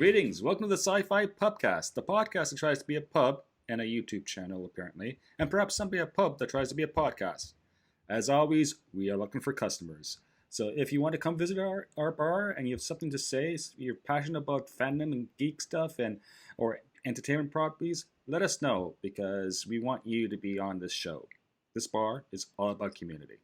Greetings, welcome to the SciFi Pubcast, the podcast that tries to be a pub and a YouTube channel, apparently, and perhaps someday a pub that tries to be a podcast. As always, we are looking for customers. So if you want to come visit our bar and you have something to say, you're passionate about fandom and geek stuff or entertainment properties, let us know because we want you to be on this show. This bar is all about community.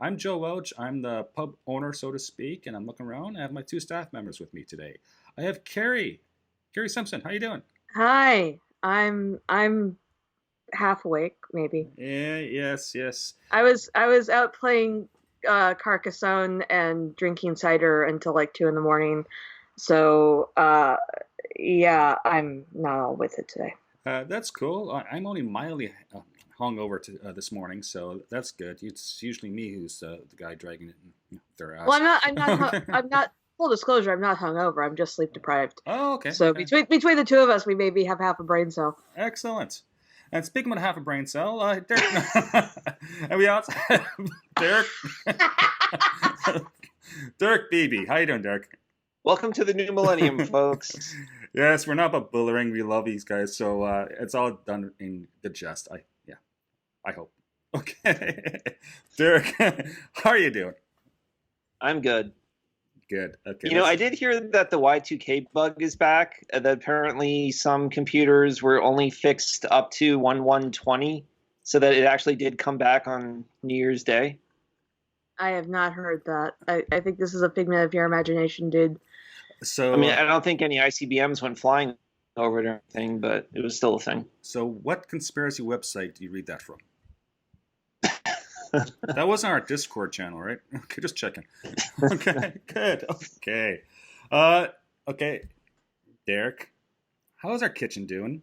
I'm Joe Welch. I'm the pub owner, so to speak, and I'm looking around. I have my two staff members with me today. I have Carrie Simpson. How you doing? Hi. I'm half awake, maybe. Yeah, yes. I was out playing Carcassonne and drinking cider until like 2 a.m. So yeah, I'm not all with it today. That's cool. I'm only mildly hungover this morning, so that's good. It's usually me who's the guy dragging it in their ass. Well, I'm not. Full disclosure, I'm not hungover. I'm just sleep deprived. Oh, okay. So okay. between the two of us, we maybe have half a brain cell. Excellent. And speaking of half a brain cell, Derek, and we also have Derek, Derek Beebe. How you doing, Derek? Welcome to the new millennium, folks. Yes, we're not about bullering. We love these guys, so it's all done in the jest. I hope. Okay, Derek, how are you doing? I'm good. Good. Okay. I did hear that the Y2K bug is back. That apparently some computers were only fixed up to 1120, so that it actually did come back on New Year's Day. I have not heard that. I think this is a figment of your imagination, dude. So I mean, I don't think any ICBMs went flying over it or anything, but it was still a thing. So what conspiracy website do you read that from? That wasn't our Discord channel, right? Okay, just checking. Okay, good. Okay. Okay. Derek, how is our kitchen doing?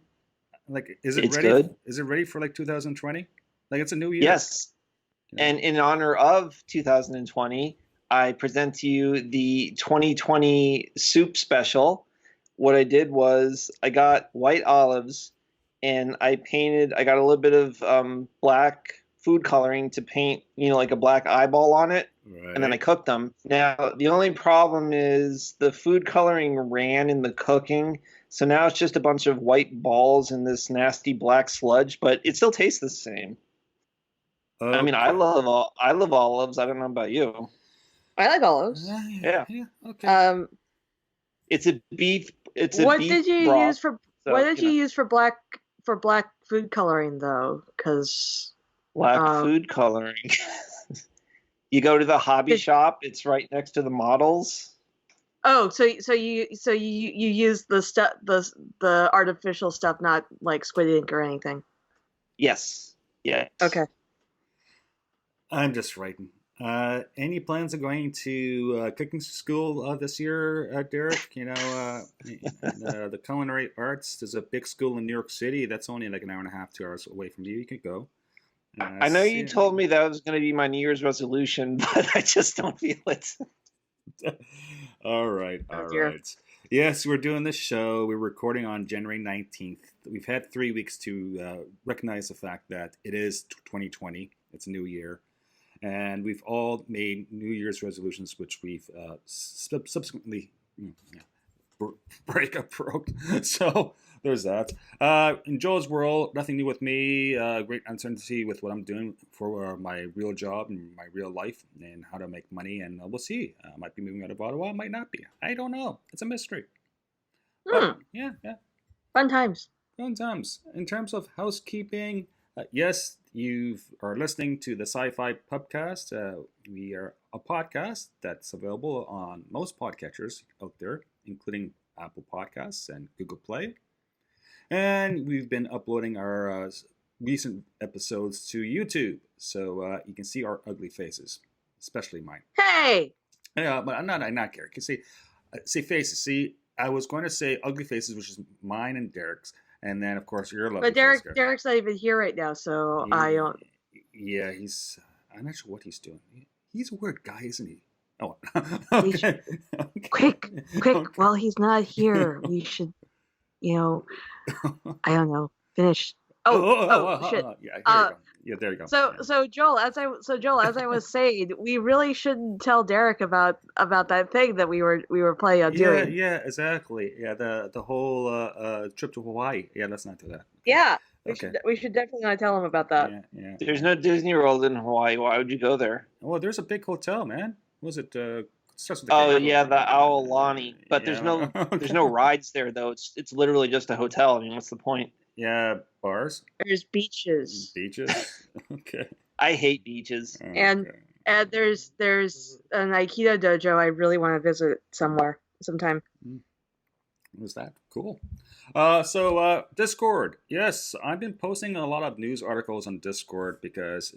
Like, is it It's ready? good. Is it ready for like 2020? Like, it's a new year. Yes. And in honor of 2020, I present to you the 2020 soup special. What I did was I got white olives and I got a little bit of black food coloring to paint, like a black eyeball on it. Right. And then I cooked them. Now, the only problem is the food coloring ran in the cooking. So now it's just a bunch of white balls in this nasty black sludge, but it still tastes the same. Okay. I mean, I love olives. I don't know about you. I like olives. Yeah. Okay. It's a beef. What beef did you broth, use for? so, What did you use for black food coloring though? Because black food coloring. You go to the hobby shop. It's right next to the models. Oh, so you use the stuff, the artificial stuff, not like squid ink or anything. Yes. Yeah. Okay. I'm just writing. Any plans of going to cooking school this year, Derek? The culinary arts. There's a big school in New York City that's only like an hour and a half, 2 hours away from you. You could go. I know you told me that was going to be my New Year's resolution, but I just don't feel it. All right. Yes, we're doing this show. We're recording on January 19th. We've had 3 weeks to recognize the fact that it is 2020. It's a new year. And we've all made New Year's resolutions, which we've subsequently broke. So there's that. In Joel's world, nothing new with me. Great uncertainty with what I'm doing for my real job and my real life and how to make money. And we'll see. I might be moving out of Ottawa. Might not be. I don't know. It's a mystery. But, yeah. Fun times. In terms of housekeeping, yes, you are listening to the SciFi Pubcast. We are a podcast that's available on most podcatchers out there, including Apple Podcasts and Google Play. And we've been uploading our recent episodes to YouTube, so you can see our ugly faces, especially mine. Hey! Yeah, but I'm not Gary. You see faces. See, I was going to say ugly faces, which is mine and Derek's. And then, of course, your lovely face. But Derek's not even here right now, so I don't... Yeah, I'm not sure what he's doing. He's a weird guy, isn't he? Oh, okay. Quick. Okay. While he's not here, we should, I don't know, finish Shit. Yeah, here you go. Yeah, there you go. So Joel, as I was saying, we really shouldn't tell Derek about that thing that we were planning on doing. Yeah, exactly. Yeah, the whole trip to Hawaii. Yeah, let's not do that. Yeah, Okay. we should definitely not tell him about that. Yeah. There's no Disney World in Hawaii. Why would you go there? Well, there's a big hotel, man. Was it? Starts with the Oh K. yeah, the Aulani. But there's no Okay. there's no rides there though. It's literally just a hotel. I mean, what's the point? Yeah, bars, There's beaches, beaches. Okay. I hate beaches. and there's an Aikido dojo I really want to visit sometime. Was that cool? Discord. Yes, I've been posting a lot of news articles on Discord because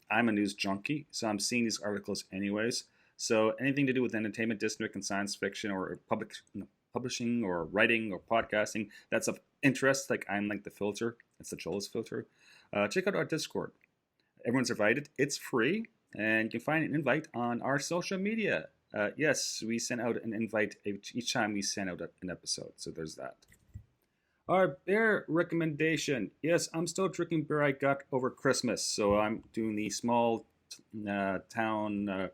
I'm a news junkie, so I'm seeing these articles anyways. So anything to do with entertainment district and science fiction or publishing or writing or podcasting that's of interest, like I'm like the filter. It's the Joel's filter. Check out our Discord. Everyone's invited. It's free, and you can find an invite on our social media. Yes, we send out an invite each time we send out an episode, so there's that. Our beer recommendation. Yes, I'm still drinking beer I got over Christmas, so I'm doing the small town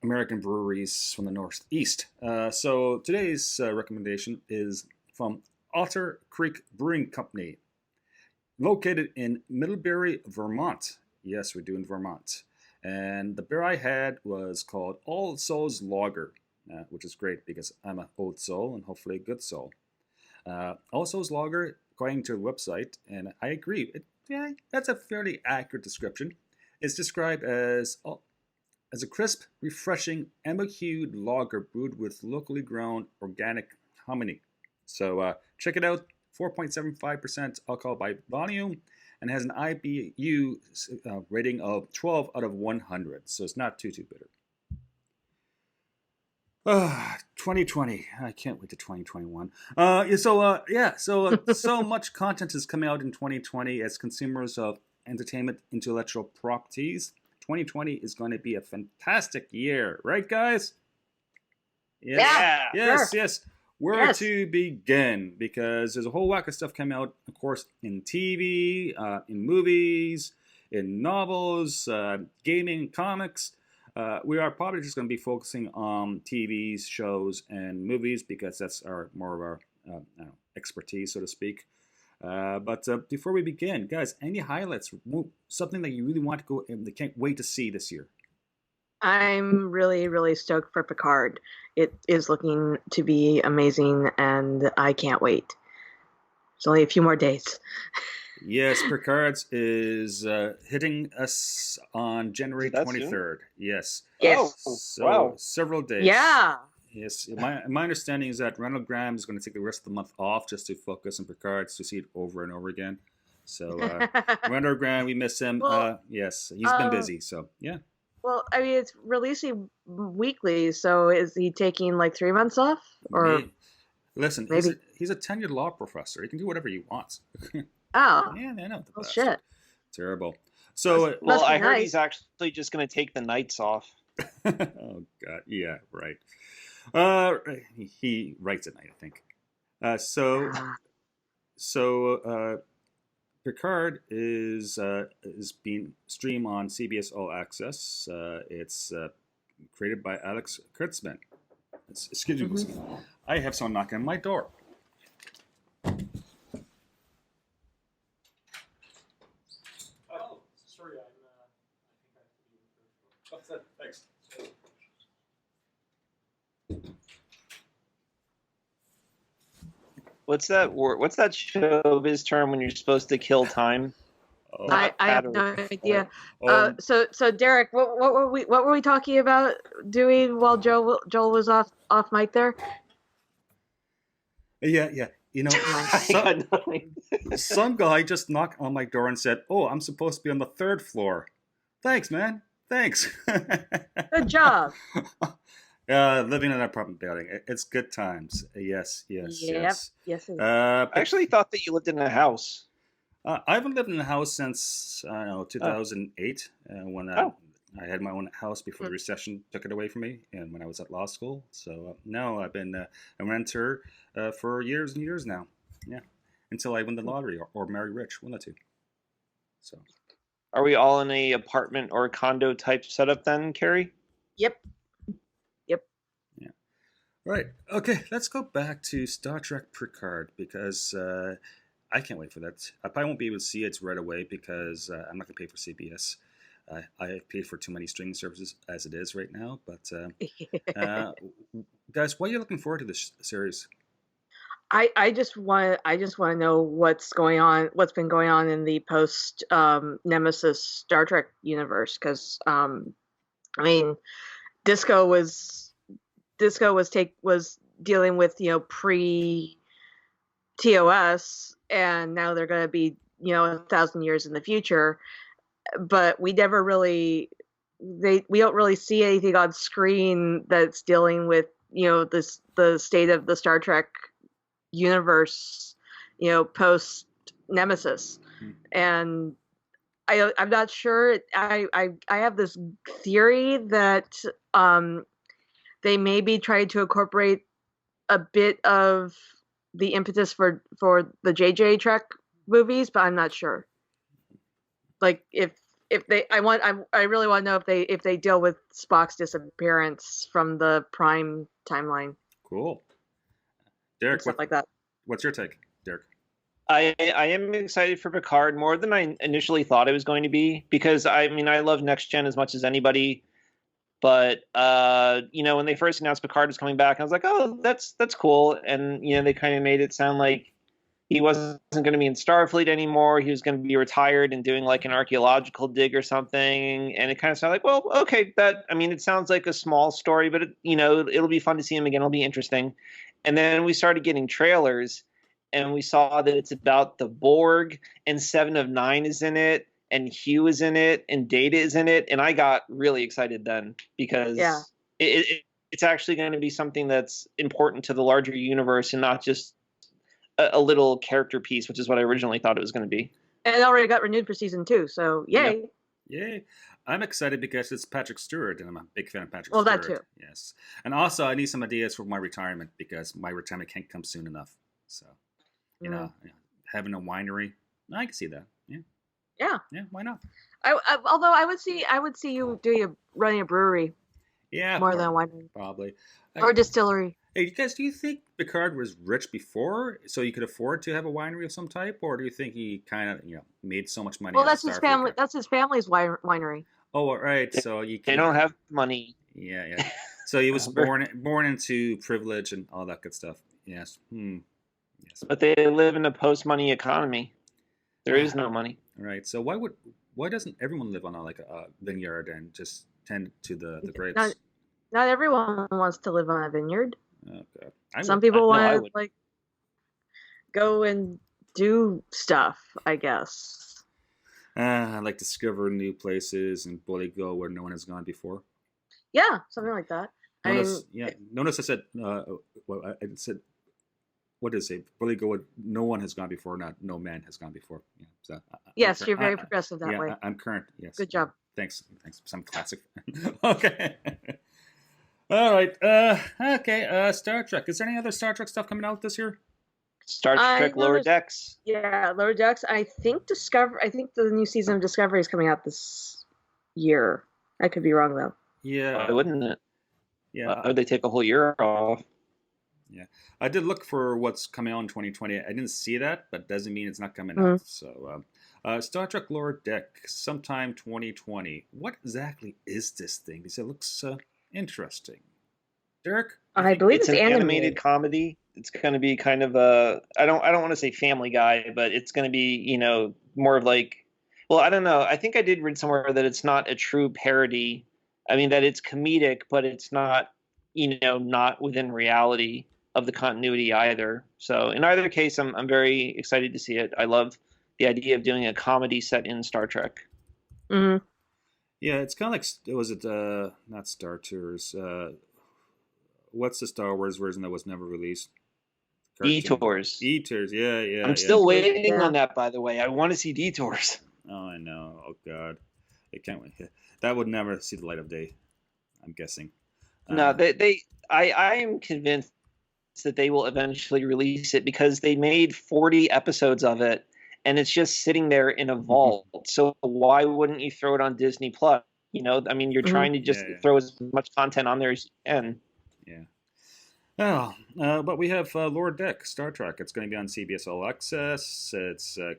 American breweries from the Northeast. So today's recommendation is from Otter Creek Brewing Company, located in Middlebury, Vermont. Yes, we're doing Vermont. And the beer I had was called All Souls Lager, which is great because I'm an old soul and hopefully a good soul. All Souls Lager, according to the website, and I agree, that's a fairly accurate description. It's described as a crisp, refreshing, amber-hued lager brewed with locally grown organic hominy. So check it out. 4.75% alcohol by volume, and has an IBU rating of 12 out of 100. So it's not too bitter. 2020. I can't wait to 2021. So much content is coming out in 2020 as consumers of entertainment intellectual properties. 2020 is going to be a fantastic year, right, guys? Yes. Where to begin? Because there's a whole whack of stuff coming out, of course, in TV, in movies, in novels, gaming, comics. We are probably just going to be focusing on TV shows and movies because that's more of our expertise, so to speak. But before we begin, guys, any highlights? Something that you really want to go and they can't wait to see this year? I'm really, really stoked for Picard. It is looking to be amazing, and I can't wait. It's only a few more days. Yes, Picard's is hitting us on January 23rd. Yes. Wow. Several days. Yeah. Yes. My understanding is that Randall Graham is going to take the rest of the month off just to focus on Picard's to see it over and over again. So Randall Graham, we miss him. Well, yes, he's been busy. So yeah. Well, I mean, it's releasing weekly, so is he taking like 3 months off? Or listen, maybe he's a tenured law professor. He can do whatever he wants. Oh. Yeah, I know. Well, shit. Terrible. So, I heard he's actually just going to take the nights off. Oh God, yeah, right. He writes at night, I think. Picard is being streamed on CBS All Access. It's created by Alex Kurtzman. Excuse me, I have someone knocking on my door. Oh, sorry, I think I have to leave the first floor. Thanks. What's that word? What's that showbiz term when you're supposed to kill time? Oh. I have no idea. So Derek, what were we talking about doing while Joel was off mic there? Yeah. You know, some guy just knocked on my door and said, "Oh, I'm supposed to be on the 3rd floor." Thanks, man. Thanks. Good job. Living in an apartment building. It's good times. Yes. Yes. I actually thought that you lived in a house. I haven't lived in a house since, 2008, when I had my own house before the recession took it away from me, and when I was at law school. So, no, I've been a renter for years and years now. Yeah. until I win the lottery or marry rich, one of the two. So, Are we all in a apartment or condo type setup then, Carrie? Yep. Yep. Yeah. Right. Okay, let's go back to Star Trek Picard because I can't wait for that. I probably won't be able to see it right away because I'm not going to pay for CBS. I pay for too many streaming services as it is right now. But guys, why are you looking forward to this series? I just want to know what's been going on in the post Nemesis Star Trek universe, because I mean, Disco was dealing with pre TOS, and now they're going to be 1,000 years in the future, but we don't really see anything on screen that's dealing with the state of the Star Trek universe, post Nemesis. And I'm not sure. I have this theory that they maybe tried to incorporate a bit of the impetus for the JJ Trek movies, but I'm not sure. Like I really want to know if they deal with Spock's disappearance from the Prime timeline. Cool. Derek, stuff like that. What's your take, Derek? I am excited for Picard more than I initially thought it was going to be, because I love Next Gen as much as anybody, but when they first announced Picard was coming back, I was like, oh, that's cool, and they kind of made it sound like he wasn't going to be in Starfleet anymore. He was going to be retired and doing like an archaeological dig or something, and it kind of sounded like, well, okay, it sounds like a small story, but it'll be fun to see him again. It'll be interesting. And then we started getting trailers, and we saw that it's about the Borg, and Seven of Nine is in it, and Hugh is in it, and Data is in it, and I got really excited then, because it's actually going to be something that's important to the larger universe and not just a little character piece, which is what I originally thought it was going to be. And it already got renewed for season 2, so yay. Yay. I'm excited because it's Patrick Stewart, and I'm a big fan of Patrick Stewart. Well, that too. Yes. And also, I need some ideas for my retirement, because my retirement can't come soon enough. So, having a winery, I can see that. Yeah. Yeah. Yeah, why not? Although I would see you running a brewery. Yeah. More than a winery. Probably. Or a distillery. Hey, guys, do you think Picard was rich before, so he could afford to have a winery of some type, or do you think he kind of, made so much money? Well, that's his family. That's his family's winery. Oh, right. So they don't have money. Yeah. So he was born into privilege and all that good stuff. Yes. Yes. But they live in a post-money economy. There is no money. Right. So why doesn't everyone live on a vineyard and just tend to the grapes? Not everyone wants to live on a vineyard. Oh, God. Some people want to go and do stuff, I guess. I like discover new places and boldly go where no one has gone before. Yeah, something like that. Notice I said, I said, what did I say? Boldly go where no one has gone before, not no man has gone before. Yeah, so yes, you're very progressive that way. I'm current. Yes. Good job. Thanks. Some classic. Okay. All right. Okay. Star Trek. Is there any other Star Trek stuff coming out this year? Star Trek Lower Decks. Yeah, Lower Decks. I think the new season of Discovery is coming out this year. I could be wrong though. Yeah. Why wouldn't it? Yeah. Would they take a whole year off? Yeah. I did look for what's coming out in 2020. I didn't see that, but doesn't mean it's not coming out. So, Star Trek Lower Deck, sometime 2020. What exactly is this thing? Because it looks interesting. Derek? I believe it's an animated comedy. It's going to be kind of I don't want to say Family Guy, but it's going to be, more of like, well, I don't know. I think I did read somewhere that it's not a true parody. I mean, that it's comedic, but it's not, not within reality of the continuity either. So in either case, I'm very excited to see it. I love the idea of doing a comedy set in Star Trek. Mm-hmm. Yeah, it's kind of like, was it not Star Tours? What's the Star Wars version that was never released? Detours. Detours, yeah. I'm still waiting on that, by the way. I want to see Detours. Oh, I know. Oh, God. I can't wait. That would never see the light of day, I'm guessing. No, I am convinced that they will eventually release it because they made 40 episodes of it and it's just sitting there in a vault. So why wouldn't you throw it on Disney Plus? I mean, you're trying to just throw as much content on there as you can. Yeah. But we have Lower Deck, Star Trek. It's going to be on CBS All Access. It's the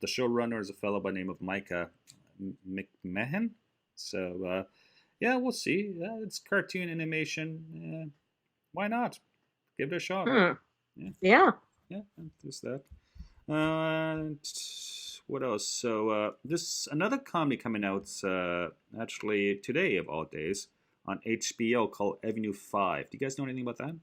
showrunner is a fellow by the name of Micah McMahon. So, yeah, we'll see. It's cartoon animation. Why not? Give it a shot. Yeah. There's that. What else? So, this another comedy coming out actually today of all days on HBO called Avenue 5. Do you guys know anything about that?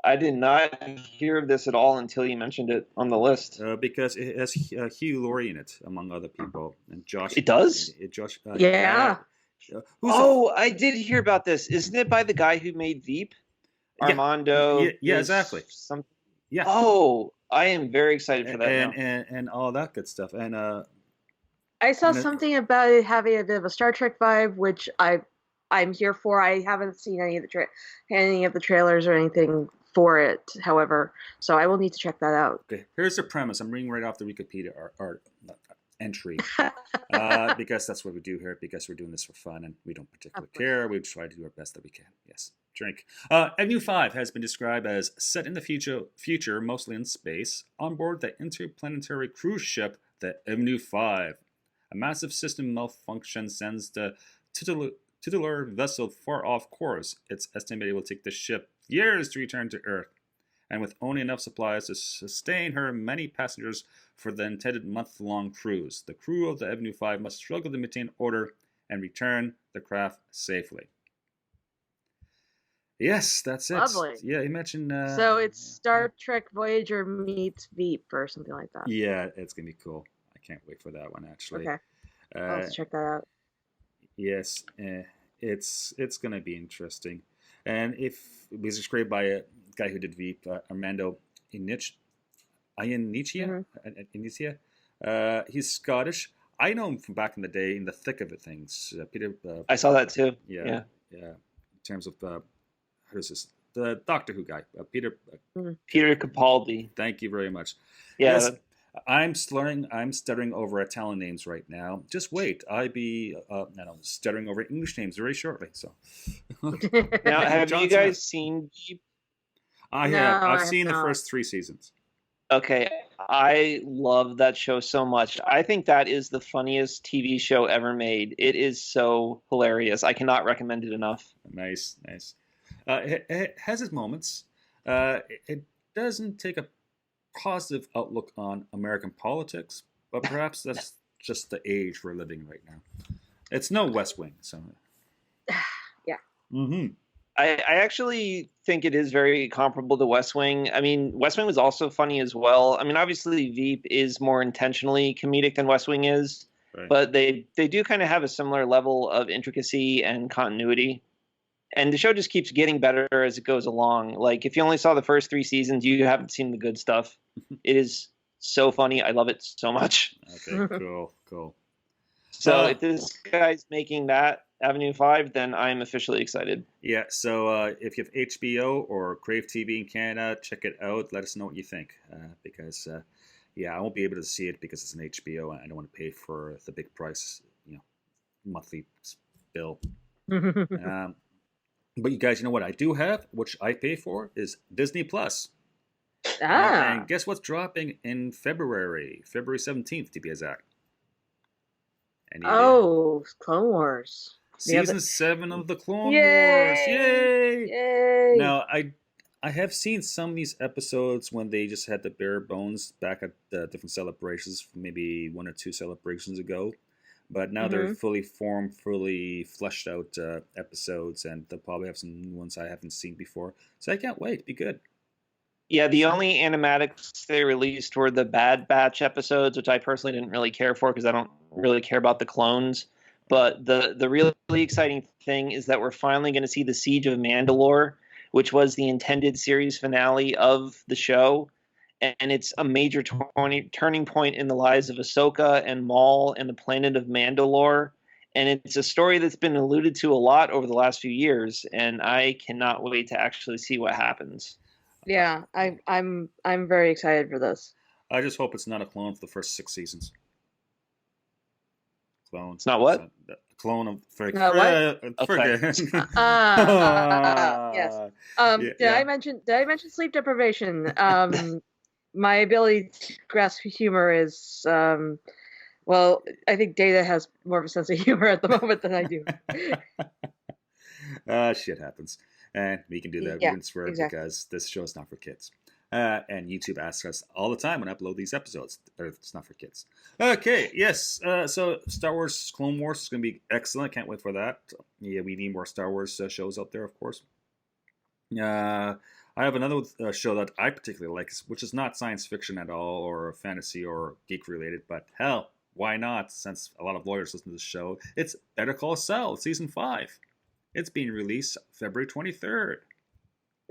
I did not hear of this at all until you mentioned it on the list. Because it has Hugh Laurie in it, among other people, and Josh. It does? Josh. Yeah. I did hear about this. Isn't it by the guy who made Veep? Armando. Yeah, exactly. Yeah. Oh, I am very excited for that and all that good stuff. And I saw something about it having a bit of a Star Trek vibe, which I'm here for. I haven't seen any of the trailers or anything for it, however, so I will need to check that out. Okay, here's the premise. I'm reading right off the Wikipedia entry because that's what we do here, because we're doing this for fun and we don't particularly care. We try to do our best that we can. Yes. Drink. Avenue 5 has been described as set in the future, mostly in space, on board the interplanetary cruise ship, the Avenue 5. A massive system malfunction sends the titular vessel far off course. It's estimated it will take the ship years to return to Earth, and with only enough supplies to sustain her many passengers for the intended month-long cruise. The crew of the Avenue 5 must struggle to maintain order and return the craft safely. Yes, that's it. Lovely. Yeah, imagine. So it's Star Trek Voyager meets Veep or something like that. Yeah, it's gonna be cool. I can't wait for that one, actually. Okay, I'll have to check that out. Yes, it's gonna be interesting, and if it was described by a guy who did Veep, Armando Iannicia. He's Scottish. I know him from back in the day, in the thick of it things. Peter. I saw that too. Yeah. In terms of who's this? The Doctor Who guy, Peter. Peter Capaldi. Thank you very much. Yeah. Yes, I'm stuttering over Italian names right now. Just wait, stuttering over English names very shortly. So. Now, have you guys seen Veep? I have. I've seen the first 3 seasons. Okay, I love that show so much. I think that is the funniest TV show ever made. It is so hilarious. I cannot recommend it enough. Nice. It has its moments. It doesn't take a positive outlook on American politics, but perhaps that's just the age we're living in right now. It's no West Wing, so. Yeah. Mm-hmm. I actually think it is very comparable to West Wing. I mean, West Wing was also funny as well. I mean, obviously Veep is more intentionally comedic than West Wing is, right. But they do kind of have a similar level of intricacy and continuity. And the show just keeps getting better as it goes along. Like, if you only saw the first 3 seasons, you haven't seen the good stuff. It is so funny. I love it so much. Okay, cool. So if this guy's making that Avenue 5, then I'm officially excited. Yeah, so if you have HBO or Crave TV in Canada, check it out. Let us know what you think. Because, I won't be able to see it because it's an HBO, and I don't want to pay for the big price, monthly bill. But you guys, you know what I do have, which I pay for, is Disney Plus. And guess what's dropping in February 17th, to be exact. Clone Wars. Season 7 of the Clone Wars. Yay! Now, I have seen some of these episodes when they just had the bare bones back at the different celebrations, maybe 1 or 2 celebrations ago. But now they're fully formed, fully fleshed out episodes, and they'll probably have some new ones I haven't seen before. So I can't wait. Be good. Yeah, the only animatics they released were the Bad Batch episodes, which I personally didn't really care for because I don't really care about the clones. But the really exciting thing is that we're finally going to see the Siege of Mandalore, which was the intended series finale of the show. And it's a major turning point in the lives of Ahsoka and Maul and the planet of Mandalore. And it's a story that's been alluded to a lot over the last few years, and I cannot wait to actually see what happens. Yeah, I'm very excited for this. I just hope it's not a clone for the first 6 seasons. Clone. It's not what? A clone of What? forget. Yes. Did I mention sleep deprivation? My ability to grasp humor is well, I think Data has more of a sense of humor at the moment than I do. Shit happens. And we can do that. Yeah, We can swear exactly. because this show is not for kids. And YouTube asks us all the time when I upload these episodes, it's not for kids. Okay, yes. So Star Wars Clone Wars is going to be excellent. Can't wait for that. Yeah, we need more Star Wars shows out there, of course. I have another show that I particularly like, which is not science fiction at all or fantasy or geek related, but hell, why not? Since a lot of lawyers listen to this show, it's Better Call Saul, season 5. It's being released February 23rd.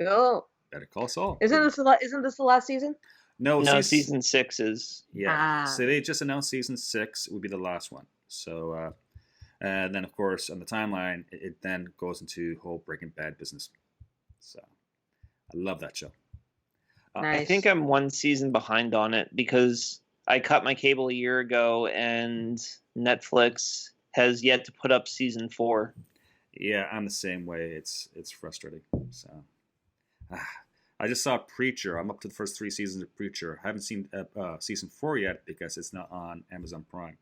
Oh, Better Call Saul. isn't this the last season? No, season 6 is. Yeah. So they just announced season 6 would be the last one. So, and then of course on the timeline, it then goes into whole Breaking Bad business. So, I love that show. Nice. I think I'm one season behind on it because I cut my cable a year ago, and Netflix has yet to put up season 4. Yeah, I'm the same way. It's frustrating. So, I just saw Preacher. I'm up to the first 3 seasons of Preacher. I haven't seen season 4 yet because it's not on Amazon Prime.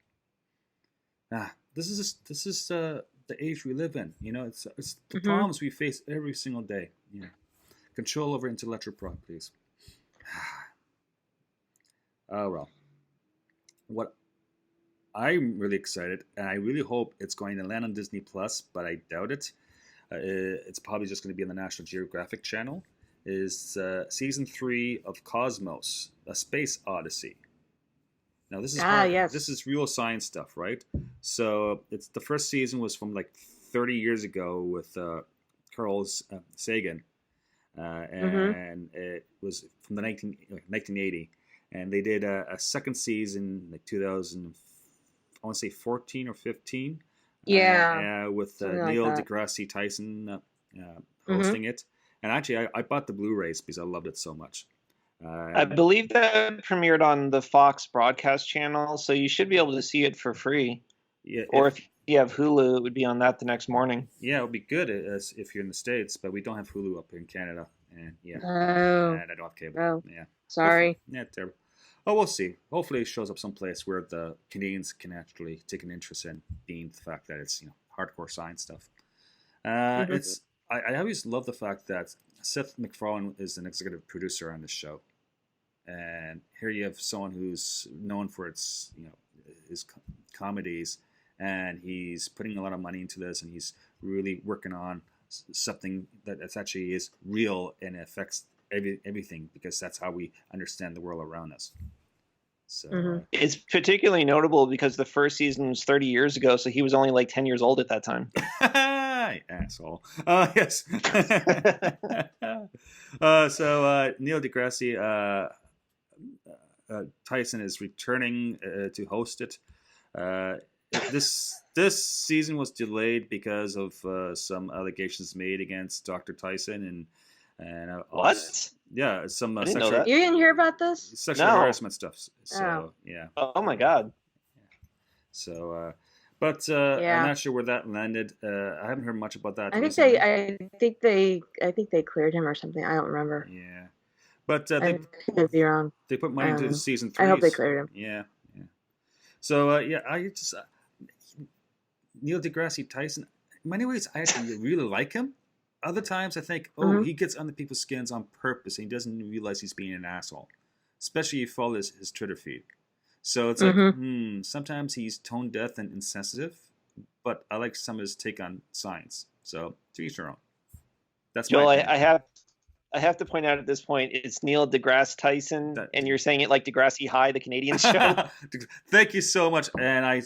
This is the age we live in. You know, it's the problems we face every single day. You know, control over intellectual properties. Oh well. What I'm really excited, and I really hope it's going to land on Disney Plus, but I doubt it. It's probably just going to be on the National Geographic Channel. Is season 3 of Cosmos, A Space Odyssey. Now this is this is real science stuff, right? So it's the first season was from like 30 years ago with Carl Sagan, and it was from the 1980, and they did a second season like 2000, I want to say 14 or 15. With Neil deGrasse Tyson hosting it. And actually, I bought the Blu-rays because I loved it so much. I believe that premiered on the Fox broadcast channel, so you should be able to see it for free. Yeah, or if you have Hulu, it would be on that the next morning. Yeah, it would be good if you're in the States, but we don't have Hulu up here in Canada. And and I don't have cable. Oh, yeah. Sorry. Yeah, terrible. Oh, we'll see. Hopefully, it shows up someplace where the Canadians can actually take an interest in, being the fact that it's hardcore science stuff. It's I always love the fact that Seth MacFarlane is an executive producer on this show, and here you have someone who's known for his comedies, and he's putting a lot of money into this, and he's really working on something that actually is real and affects everything, because that's how we understand the world around us. So it's particularly notable because the first season was 30 years ago, so he was only like 10 years old at that time. Asshole. Yes. So Neil deGrasse Tyson is returning to host it. This season was delayed because of some allegations made against Dr. Tyson and what? Yeah, some I didn't sexual. know that. You didn't hear about this? Sexual harassment stuff. So yeah. Oh my God. So, but I'm not sure where that landed. I haven't heard much about that. I think they cleared him or something. I don't remember. Yeah, but I could be wrong. They put money into season 3. I hope they cleared him. Yeah. So I just Neil deGrasse Tyson. In many ways, I actually really like him. Other times, I think, he gets under people's skins on purpose, and he doesn't realize he's being an asshole. Especially if you follow his Twitter feed. So it's like, sometimes he's tone deaf and insensitive, but I like some of his take on science. So to each their own. That's Joel, my opinion. I have to point out at this point, it's Neil deGrasse Tyson, and you're saying it like Degrassi High, the Canadian show. Thank you so much. And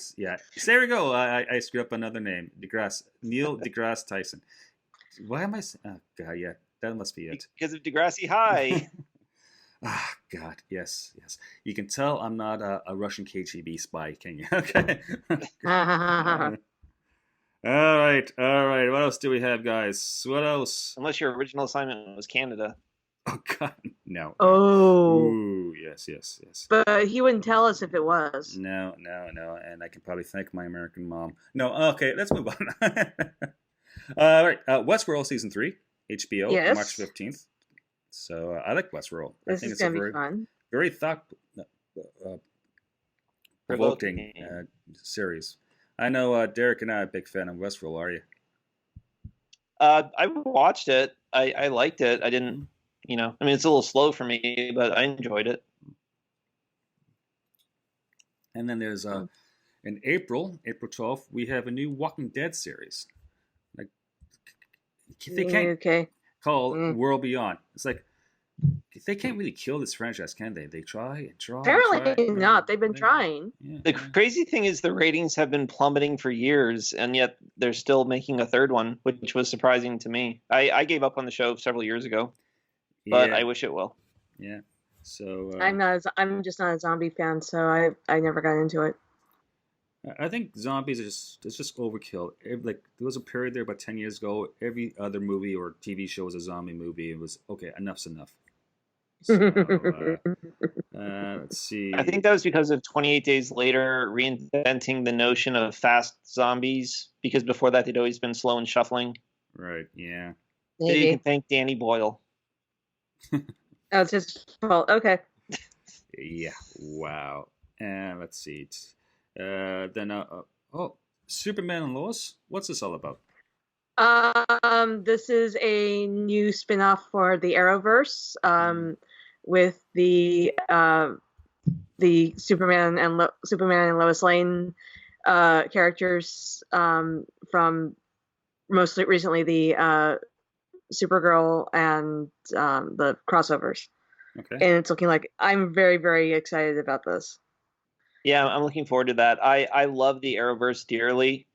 there we go. I screwed up another name. Neil deGrasse Tyson. Why am I saying? Oh, God, yeah, that must be it. Because of Degrassi High. God, yes. You can tell I'm not a Russian KGB spy, can you? Okay. All right. What else do we have, guys? What else? Unless your original assignment was Canada. Oh God, no. Oh. Ooh, yes. But he wouldn't tell us if it was. No, and I can probably thank my American mom. No, okay, let's move on. All right, Westworld season 3, HBO, Yes. March 15th. So I like Westworld. I This think is it's a gonna be very, fun. very thought provoking series. I know Derek and I are a big fan of Westworld. Are you? I watched it. I liked it. I didn't, I mean, it's a little slow for me, but I enjoyed it. And then there's in April 12th, we have a new Walking Dead series. Like they can't call World Beyond. It's like they can't really kill this franchise, can they? They try and try. Apparently not. They've been trying. Yeah, the crazy thing is the ratings have been plummeting for years, and yet they're still making a third one, which was surprising to me. I gave up on the show several years ago, but I wish it will. Yeah. So I'm just not a zombie fan, so I never got into it. I think zombies it's just overkill. Like there was a period there about 10 years ago. Every other movie or TV show was a zombie movie. It was okay. Enough's enough. So, let's see. I think that was because of 28 Days Later reinventing the notion of fast zombies, because before that they'd always been slow and shuffling. Right. Yeah. So you can thank Danny Boyle. Oh, it's his fault. Okay. Yeah. Wow. And let's see. Superman and Lois. What's this all about? This is a new spin-off for the Arrowverse. With the Superman and Lois Lane characters from most recently the Supergirl and the crossovers. Okay. And it's looking like I'm very, very excited about this. Yeah, I'm looking forward to that. I love the Arrowverse dearly,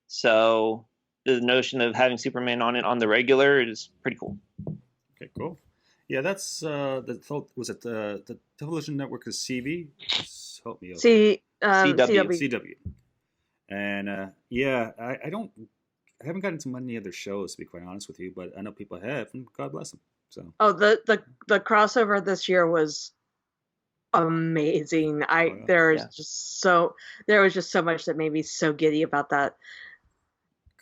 so the notion of having Superman on it on the regular is pretty cool. Okay, cool. Yeah, that's the television network is CV. Help me out. CW. And I haven't gotten to many other shows to be quite honest with you, but I know people have, and God bless them. So. Oh, the crossover this year was amazing. There was just so much that made me so giddy about that.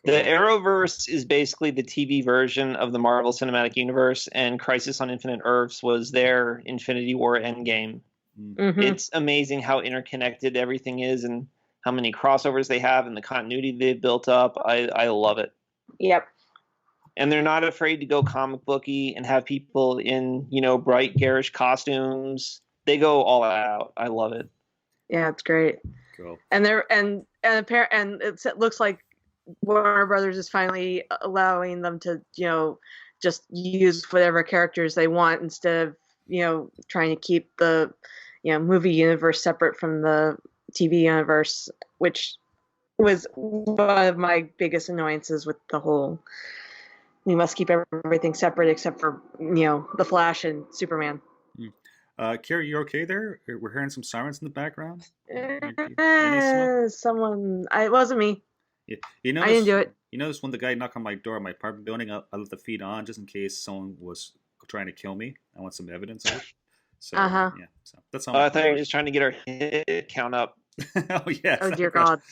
The Arrowverse is basically the TV version of the Marvel Cinematic Universe, and Crisis on Infinite Earths was their Infinity War Endgame. Mm-hmm. It's amazing how interconnected everything is and how many crossovers they have and the continuity they've built up. I love it. Yep. And they're not afraid to go comic booky and have people in, bright, garish costumes. They go all out. I love it. Yeah, it's great. Cool. And it looks like Warner Brothers is finally allowing them to, just use whatever characters they want instead of, trying to keep the, movie universe separate from the TV universe, which was one of my biggest annoyances with the whole. We must keep everything separate except for, the Flash and Superman. Carrie, you okay there? We're hearing some sirens in the background. Someone. It wasn't me. Yeah. I didn't do it. You notice when the guy knocked on my door in my apartment building, I left the feed on just in case someone was trying to kill me. I want some evidence of it. So, yeah. So that's all. I thought you were just trying to get our hit count up. Oh, yes. Oh, dear God.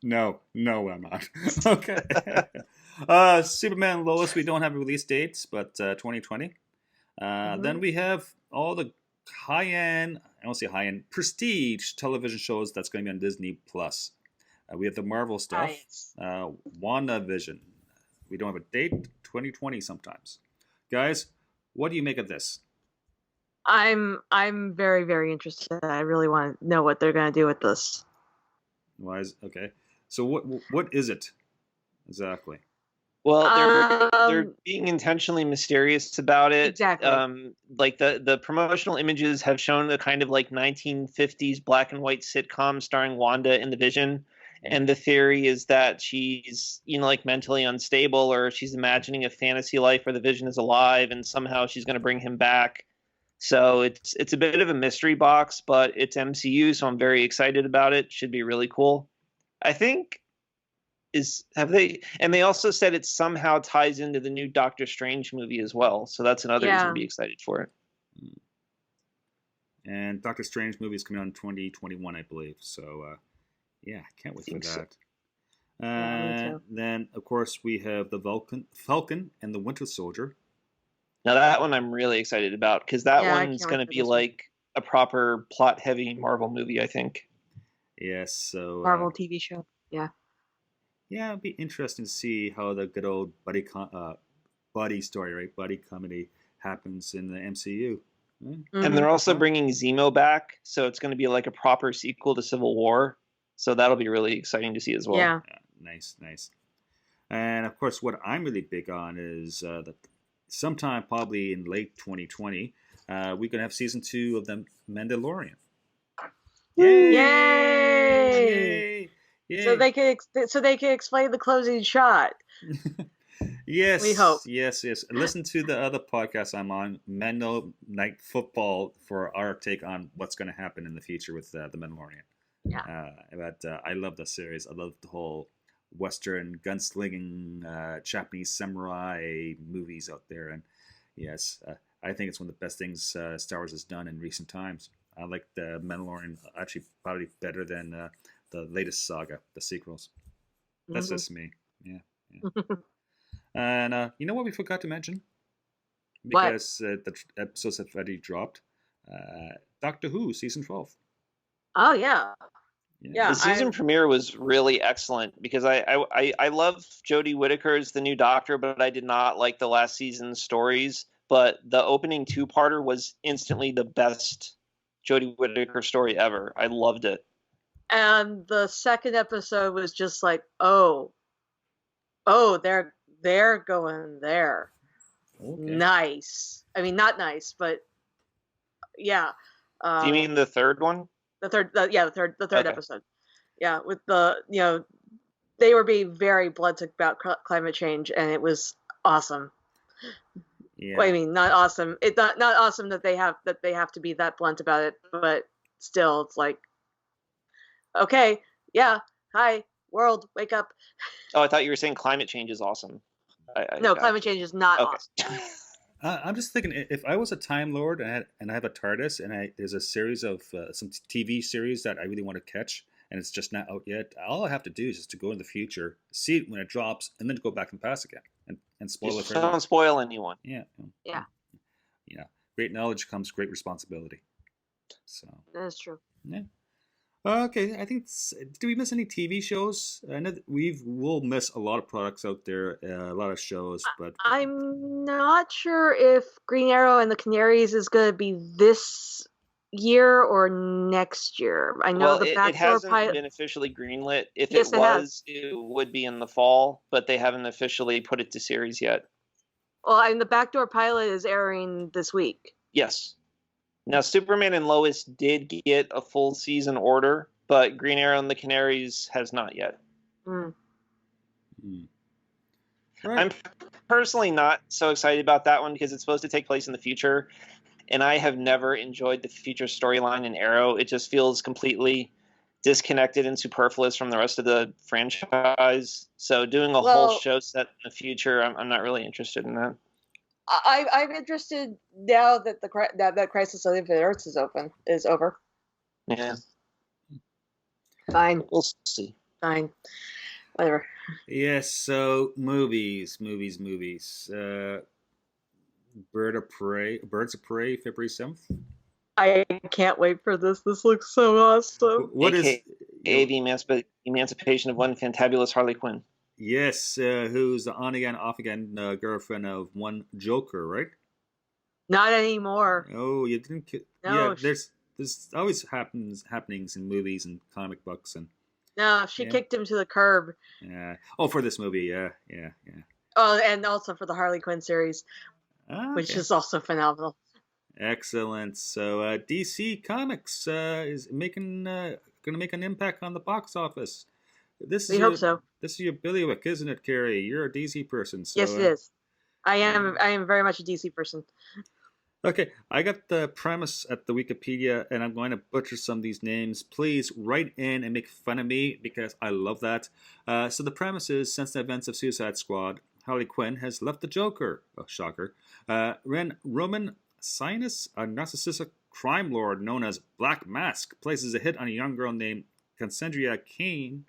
No, I'm not. Okay. Superman and Lois, we don't have release dates, but 2020. Then we have all the high-end, I don't say high-end, prestige television shows that's going to be on Disney+. We have the Marvel stuff, Nice. WandaVision. We don't have a date, 2020 sometimes. Guys, what do you make of this? I'm very, very interested. I really want to know what they're going to do with this. Okay. So what is it exactly? Well, they're being intentionally mysterious about it. Exactly. Like the promotional images have shown the kind of like 1950s black and white sitcom starring Wanda in the Vision. And the theory is that she's, like mentally unstable, or she's imagining a fantasy life where the Vision is alive and somehow she's going to bring him back. So it's a bit of a mystery box, but it's MCU, so I'm very excited about it. Should be really cool. I think have they? And they also said it somehow ties into the new Doctor Strange movie as well. So that's another reason to be excited for it. And Doctor Strange movie is coming out in 2021, I believe. So, yeah, can't wait for that. Then, of course, we have the Falcon and the Winter Soldier. Now that one I'm really excited about because that one's going to be like a proper plot-heavy Marvel movie, I think. Yes, so Marvel TV show. Yeah. Yeah, it'd be interesting to see how the good old buddy story, right? Buddy comedy happens in the MCU. Mm-hmm. And they're also bringing Zemo back, so it's going to be like a proper sequel to Civil War. So that'll be really exciting to see as well. Yeah. Nice. And of course, what I'm really big on is that sometime probably in late 2020, we're going to have season 2 of The Mandalorian. Yay! So they can explain the closing shot. Yes, we hope. Yes. Listen to the other podcast I'm on, Mando Night Football, for our take on what's going to happen in the future with the Mandalorian. Yeah. But I love the series. I love the whole Western gunslinging Japanese samurai movies out there, and yes, I think it's one of the best things Star Wars has done in recent times. I like the Mandalorian actually probably better than the latest saga, the sequels. That's just me. Yeah. And you know what we forgot to mention? Because the episodes have already dropped. Doctor Who, season 12. Oh, yeah. The season premiere was really excellent because I love Jodie Whittaker as the new Doctor, but I did not like the last season's stories. But the opening 2-parter was instantly the best Jodie Whittaker story ever. I loved it. And the second episode was just like, oh, they're going there. Okay. Nice. I mean, not nice, but yeah. Do you mean the third one? The third episode. Yeah, with they were being very blunt about climate change, and it was awesome. Yeah. Well, I mean, not awesome. It's not awesome that they have to be that blunt about it, but still, it's like, okay, yeah, hi, world, wake up. Oh, I thought you were saying climate change is awesome. No, climate change is not awesome. I'm just thinking, if I was a Time Lord and I have a TARDIS and there's a series of some TV series that I really want to catch and it's just not out yet, all I have to do is just to go in the future, see it when it drops, and then to go back in the past again and spoil it for everyone. Don't spoil anyone. Yeah. Great knowledge comes great responsibility. So that is true. Yeah. Okay, I think. Did we miss any TV shows? I know that we'll miss a lot of products out there, a lot of shows, but I'm not sure if Green Arrow and the Canaries is going to be this year or next year. I know the backdoor it hasn't been officially greenlit. If it was, it would be in the fall, but they haven't officially put it to series yet. Well, and the backdoor pilot is airing this week. Yes. Now, Superman and Lois did get a full season order, but Green Arrow and the Canaries has not yet. Right. I'm personally not so excited about that one because it's supposed to take place in the future, and I have never enjoyed the future storyline in Arrow. It just feels completely disconnected and superfluous from the rest of the franchise. So doing a whole show set in the future, I'm not really interested in that. I'm interested now that that Crisis on Infinite Earths is over. Yeah. Fine. We'll see. Fine. Whatever. Yes. So movies. Birds of Prey, February 7th. I can't wait for this. This looks so awesome. What is the emancipation of one fantabulous Harley Quinn? Yes, who's the on again, off again girlfriend of one Joker, right? Not anymore. Oh, you didn't. No, yeah, there's always happenings in movies and comic books and. No, she kicked him to the curb. Yeah. Oh, for this movie, yeah. Oh, and also for the Harley Quinn series, which is also phenomenal. Excellent. So DC Comics is going to make an impact on the box office. We hope so. This is your bailiwick, isn't it, Carrie? You're a DC person. So, yes, it is. I am very much a DC person. Okay, I got the premise at the Wikipedia, and I'm going to butcher some of these names. Please write in and make fun of me because I love that. So the premise is, since the events of Suicide Squad, Harley Quinn has left the Joker. Oh, shocker. Roman Sinus, a narcissistic crime lord known as Black Mask, places a hit on a young girl named Cassandra Cain.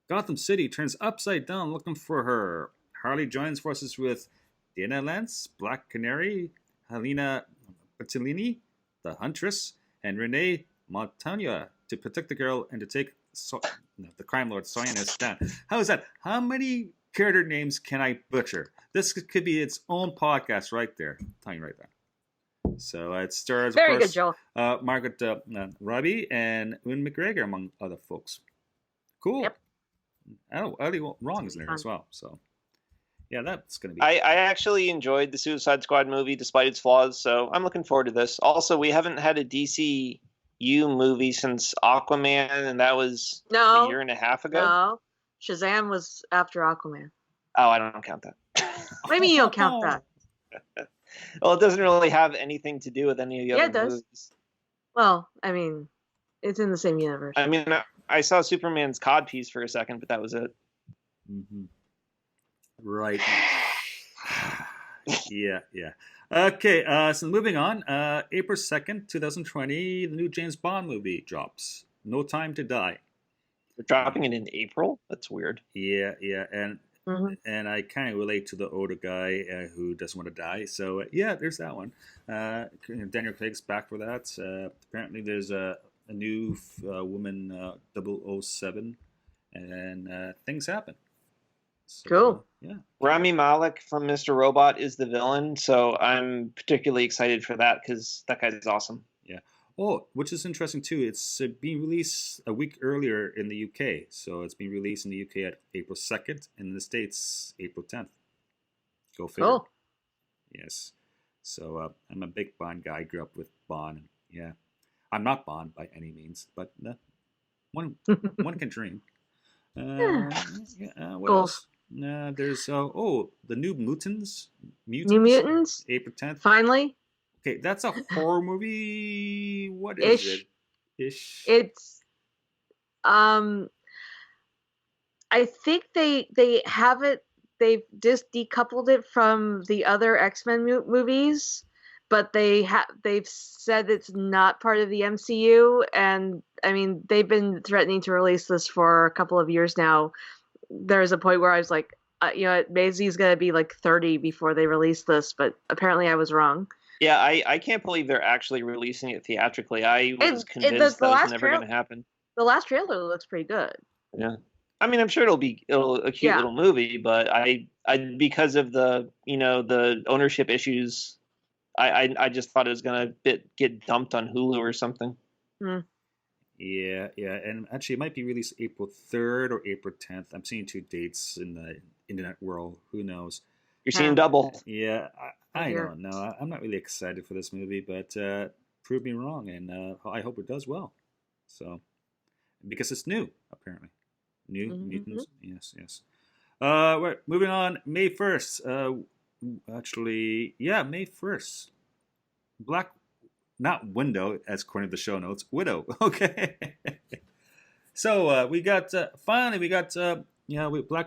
Gotham City turns upside down looking for her. Harley joins forces with Dana Lance, Black Canary, Helena Bertolini, the Huntress, and Renee Montagne to protect the girl and to take the crime lord Sionis down. How is that? How many character names can I butcher? This could be its own podcast right there. I'm telling you right there. So it stars, of Very course, good, Joel. Margaret Robbie and Ewan McGregor, among other folks. Cool. Yep. Ellie Wrong is in there as well. So, yeah, that's going to be. I actually enjoyed the Suicide Squad movie despite its flaws, so I'm looking forward to this. Also, we haven't had a DCU movie since Aquaman, and that was a year and a half ago. No, Shazam was after Aquaman. Oh, I don't count that. What do you mean you don't count that? Well, it doesn't really have anything to do with any of the other it does. movies. Well, I mean, it's in the same universe. I mean, I saw Superman's codpiece for a second, but that was it. Mm-hmm. Right. Yeah. Okay, so moving on. April 2nd, 2020, the new James Bond movie drops. No Time to Die. They're dropping it in April? That's weird. Yeah, and I kind of relate to the older guy who doesn't want to die. So, yeah, there's that one. Daniel Craig's back for that. Apparently there's a new woman, 007, and things happen. So, cool. Yeah. Rami Malek from Mr. Robot is the villain, so I'm particularly excited for that because that guy's awesome. Yeah. Oh, which is interesting too. It's being released a week earlier in the UK, so it's being released in the UK at April 2nd, and in the States April 10th. Go figure. Cool. Yes. So I'm a big Bond guy. I grew up with Bond. Yeah. I'm not Bond by any means, but one can dream. What else? There's the New Mutants. New Mutants. April 10th. Finally. Okay, that's a horror movie. What is it? Ish. It's I think they have it. They've just decoupled it from the other X-Men movies, but they've said it's not part of the MCU. And I mean, they've been threatening to release this for a couple of years now. There's a point where I was like, Maisie's gonna be like 30 before they release this, but apparently I was wrong. Yeah, I can't believe they're actually releasing it theatrically. I was convinced that was never going to happen. The last trailer looks pretty good. Yeah, I mean, I'm sure it'll be a cute little movie, but I because of the the ownership issues, I just thought it was going to get dumped on Hulu or something. Mm. Yeah, and actually, it might be released April 3rd or April 10th. I'm seeing two dates in the internet world. Who knows? You're seeing double. Yeah, I don't know. I'm not really excited for this movie, but prove me wrong, and I hope it does well. So, because it's new, apparently. New Mutants. Yes. Right, moving on. May 1st. May 1st. Not Window, as according to the show notes. Widow. Okay. So we got Black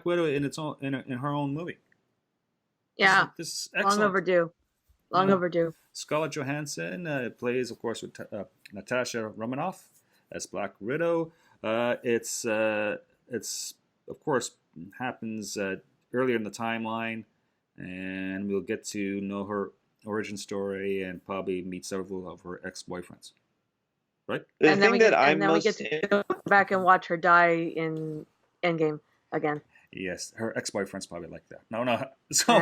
Widow in her own movie. Yeah. This is excellent. Long overdue. Scarlett Johansson plays, of course, with Natasha Romanoff as Black Widow. It's of course happens earlier in the timeline, and we'll get to know her origin story and probably meet several of her ex-boyfriends. Right? And then we get to go back and watch her die in Endgame again. Yes, her ex-boyfriend's probably like that. No. So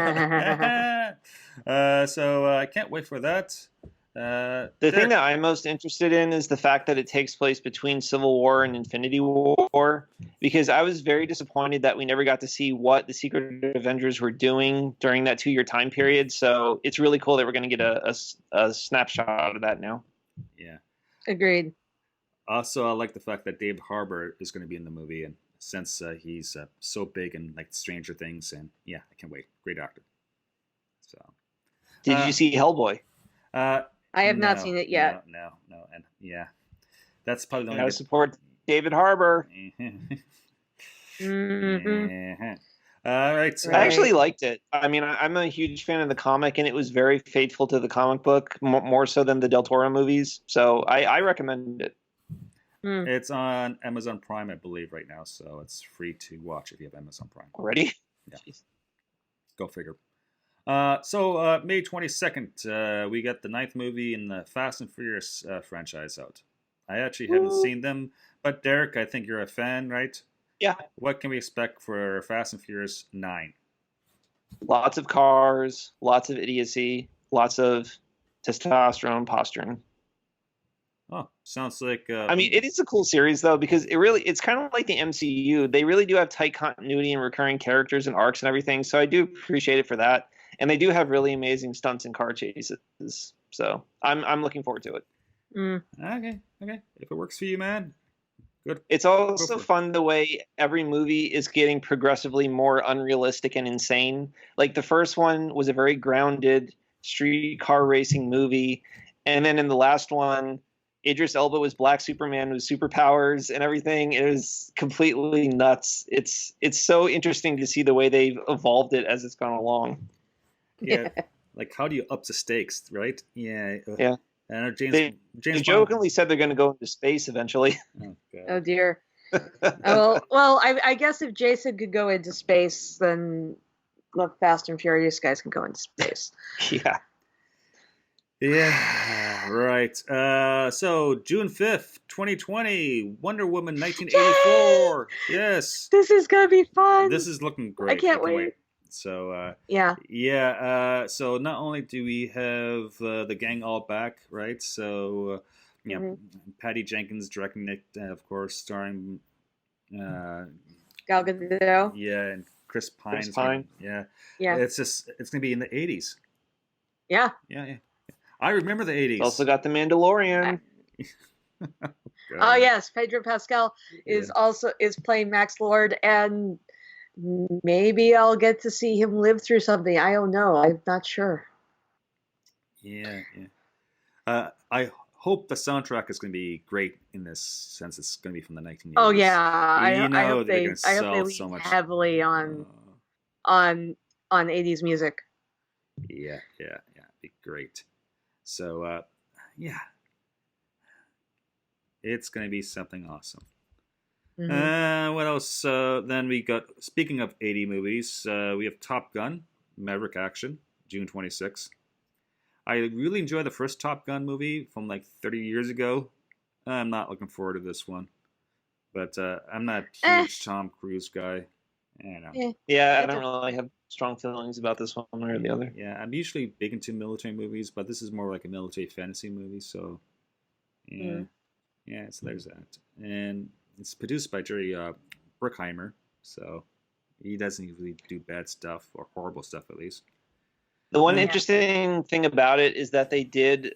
I can't wait for that. The thing that I'm most interested in is the fact that it takes place between Civil War and Infinity War, because I was very disappointed that we never got to see what the Secret Avengers were doing during that 2-year time period. So it's really cool that we're going to get a snapshot of that now. Yeah. Agreed. Also, I like the fact that David Harbour is going to be in the movie, and since he's so big in like Stranger Things, and yeah, I can't wait. Great actor. So, did you see Hellboy? I have not seen it yet. No, and yeah, that's probably the You only. know, support David Harbour. Mm-hmm. All right. I actually liked it. I mean, I'm a huge fan of the comic, and it was very faithful to the comic book, more so than the Del Toro movies. So I recommend it. It's on Amazon Prime, I believe, right now, so it's free to watch if you have Amazon Prime. Already? Yeah. Jeez. Go figure. So May 22nd, we got the 9th movie in the Fast and Furious franchise out. I actually haven't seen them, but Derek, I think you're a fan, right? Yeah. What can we expect for Fast and Furious 9? Lots of cars, lots of idiocy, lots of testosterone posturing. Oh, sounds like... I mean, it is a cool series, though, because it's kind of like the MCU. They really do have tight continuity and recurring characters and arcs and everything, so I do appreciate it for that. And they do have really amazing stunts and car chases, so I'm looking forward to it. Okay. If it works for you, man. Good. It's also fun the way every movie is getting progressively more unrealistic and insane. Like the first one was a very grounded street car racing movie, and then in the last one, Idris Elba was Black Superman with superpowers and everything. It was completely nuts. It's so interesting to see the way they've evolved it as it's gone along. Yeah, like how do you up the stakes, right? Yeah. Yeah. And James jokingly said they're going to go into space eventually. Oh dear. Well, I guess if Jason could go into space, then the Fast and Furious guys can go into space. Yeah. Yeah, right. So June 5th, 2020, Wonder Woman 1984. Yay! Yes. This is going to be fun. This is looking great. I can't wait. So, yeah. So not only do we have the gang all back, right? So, Patty Jenkins directing it, of course, starring Gal Gadot. Yeah, and Chris Pine. Yeah. It's going to be in the 80s. Yeah. Yeah. I remember the 80s. Also got the Mandalorian. Oh yes, Pedro Pascal is playing Max Lord, and maybe I'll get to see him live through something. I don't know. I'm not sure. Yeah. I hope the soundtrack is going to be great in this, since it's going to be from the 1980s. Oh yeah, I hope they lean so much heavily on 80s music. Yeah, it'd be great. So it's going to be something awesome. What else? Then we got, speaking of 80 movies, we have Top Gun, Maverick Action, June 26th. I really enjoyed the first Top Gun movie from like 30 years ago. I'm not looking forward to this one. But I'm not a huge Tom Cruise guy. I don't know. Yeah, I don't really have strong feelings about this one or the other. Yeah, I'm usually big into military movies, but this is more like a military fantasy movie, so yeah. So there's that. And it's produced by Jerry Bruckheimer, so he doesn't usually do bad stuff, or horrible stuff at least. The one interesting thing about it is that they did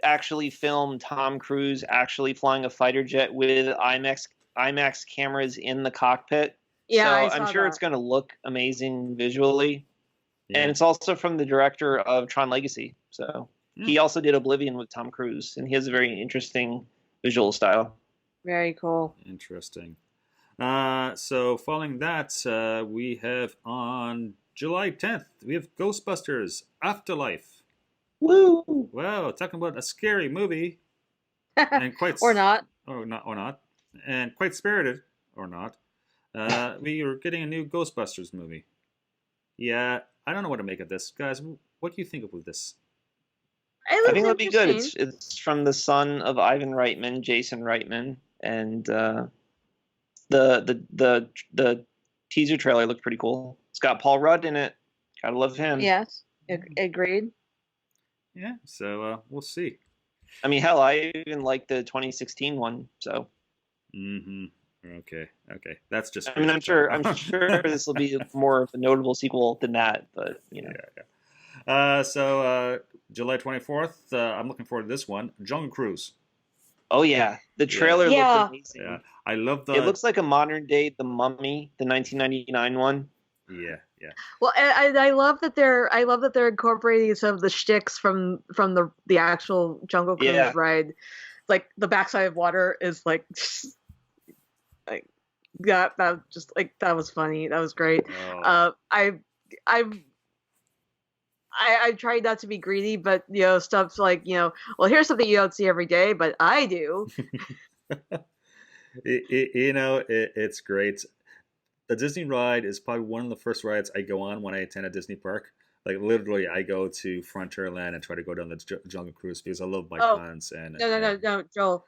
actually film Tom Cruise actually flying a fighter jet with IMAX cameras in the cockpit. Yeah, so I'm sure it's going to look amazing visually. Yeah. And it's also from the director of Tron Legacy. So he also did Oblivion with Tom Cruise, and he has a very interesting visual style. Very cool. Interesting. So following that, we have on July 10th, we have Ghostbusters Afterlife. Woo! Wow, talking about a scary movie. And quite or not. Or not. And quite spirited, or not. We are getting a new Ghostbusters movie. Yeah, I don't know what to make of this. Guys, what do you think of this? I think it'll be good. It's from the son of Ivan Reitman, Jason Reitman, and the teaser trailer looked pretty cool. It's got Paul Rudd in it. Gotta love him. Yes, agreed. Yeah, so we'll see. I mean, hell, I even like the 2016 one. So. Okay. That's just. I mean, I'm sure this will be more of a notable sequel than that, but you know. Yeah. So July 24th, I'm looking forward to this one. Jungle Cruise. Oh yeah, the trailer looks amazing. Yeah, I love the. It looks like a modern day The Mummy, the 1999 one. Yeah. Yeah. Well, I love that they're incorporating some of the shticks from the actual Jungle Cruise ride. Like the backside of water is like like that just like that was funny. That was great. Oh. I tried not to be greedy, but stuff's like well, here's something you don't see every day, but I do. It's great. The Disney ride is probably one of the first rides I go on when I attend a Disney park. Like literally, I go to Frontierland and try to go down the Jungle Cruise because I love my plans. And no, Joel.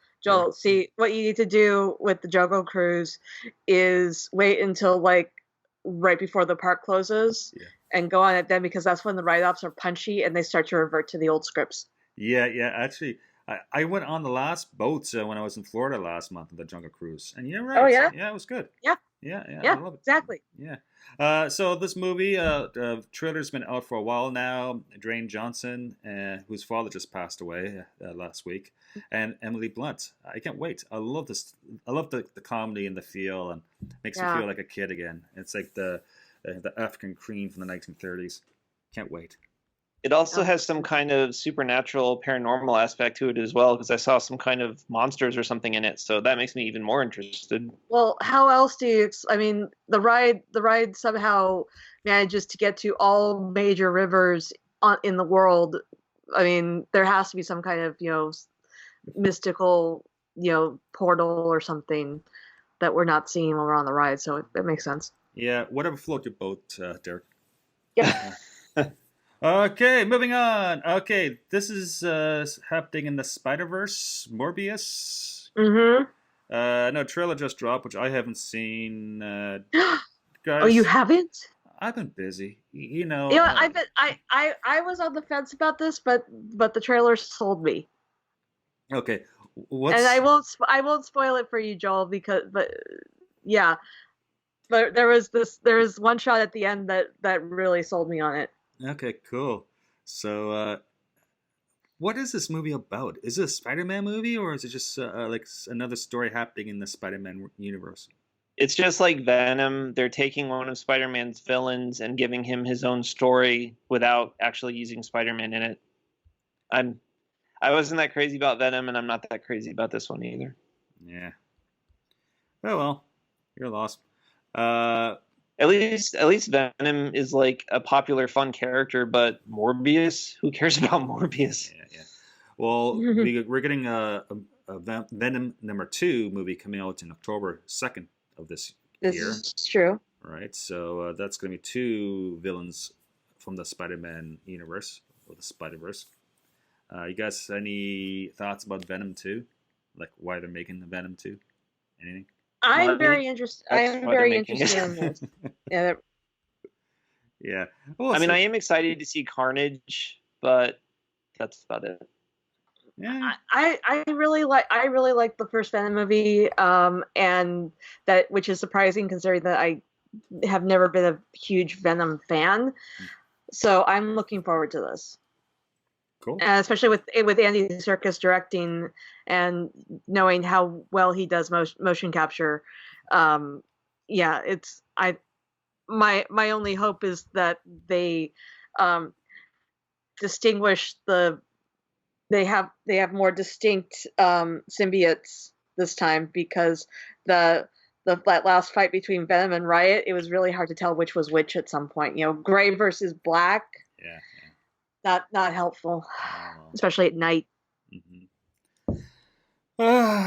See, what you need to do with the Jungle Cruise is wait until like right before the park closes and go on it then, because that's when the ride-offs are punchy and they start to revert to the old scripts. Yeah. Actually, I went on the last boat when I was in Florida last month on the Jungle Cruise, and right. Oh yeah. Yeah, it was good. Yeah. I love it. Exactly. Yeah. So this movie, trailer's been out for a while now. Dwayne Johnson, whose father just passed away last week, and Emily Blunt. I can't wait. I love this. I love the comedy and the feel, and makes me feel like a kid again. It's like the African Queen from the 1930s. Can't wait. It also has some kind of supernatural, paranormal aspect to it as well, because I saw some kind of monsters or something in it, so that makes me even more interested. Well, how else do you? I mean, the ride somehow manages to get to all major rivers in the world. I mean, there has to be some kind of mystical portal or something that we're not seeing when we're on the ride. So it makes sense. Yeah, whatever float your boat, Derek. Yeah. Okay, moving on. Okay, this is happening in the Spider-Verse, Morbius. Mm-hmm. No, trailer just dropped, which I haven't seen. Guys, oh, you haven't? I've been busy. I was on the fence about this, but the trailer sold me. Okay, and I won't spoil it for you, Joel, but there was one shot at the end that really sold me on it. Okay, cool. So, what is this movie about? Is it a Spider-Man movie, or is it just like another story happening in the Spider-Man universe? It's just like Venom. They're taking one of Spider-Man's villains and giving him his own story without actually using Spider-Man in it. I wasn't that crazy about Venom, and I'm not that crazy about this one either. Yeah. Oh well, you're lost. At least Venom is like a popular, fun character, but Morbius, who cares about Morbius? Yeah. Well, we're getting a Venom #2 movie coming out in October 2nd of this year. This is true. Right, so that's going to be 2 villains from the Spider-Man universe, or the Spider-Verse. You guys, any thoughts about Venom 2? Like why they're making the Venom 2? Anything? I'm very interested. I am very interested in this. Yeah. Yeah. I mean, I am excited to see Carnage, but that's about it. Yeah. I really like the first Venom movie, and that, which is surprising considering that I have never been a huge Venom fan. So I'm looking forward to this. Cool. Especially with Andy Serkis directing and knowing how well he does motion capture. It's my only hope is that they distinguish they have more distinct symbiotes this time, because that last fight between Venom and Riot, it was really hard to tell which was which at some point. Gray versus black. Yeah. Not helpful, especially at night. Mm-hmm.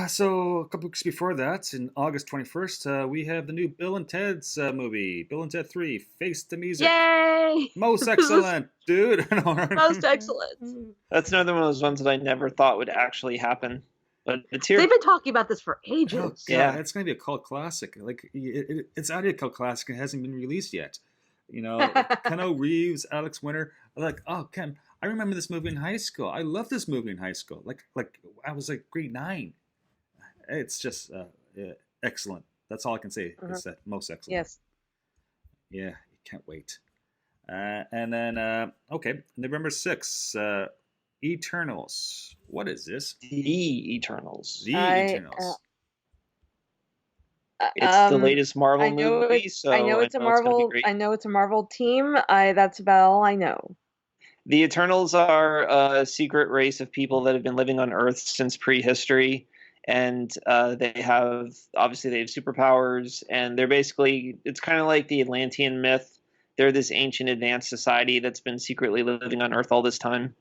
So a couple weeks before that, in August 21st, we have the new Bill and Ted's movie, Bill and Ted 3, Face the Music. Yay! Most excellent, dude. Most excellent. That's another one of those ones that I never thought would actually happen. But it's here. They've been talking about this for ages. Oh, yeah, it's going to be a cult classic. Like it's already a cult classic. It hasn't been released yet. Keanu Reeves, Alex Winter. Like, oh, Ken, I remember this movie in high school. I loved this movie in high school. Like I was like grade 9. It's just excellent. That's all I can say. It's that most excellent. Yes. Yeah, you can't wait. And then, November 6th, Eternals. What is this? The Eternals. The Eternals. It's the latest Marvel I know movie, so I know it's a it's going to be Marvel. great. I know it's a Marvel team. That's about all I know. The Eternals are a secret race of people that have been living on Earth since prehistory, and they have superpowers, and they're basically, it's kind of like the Atlantean myth. They're this ancient advanced society that's been secretly living on Earth all this time.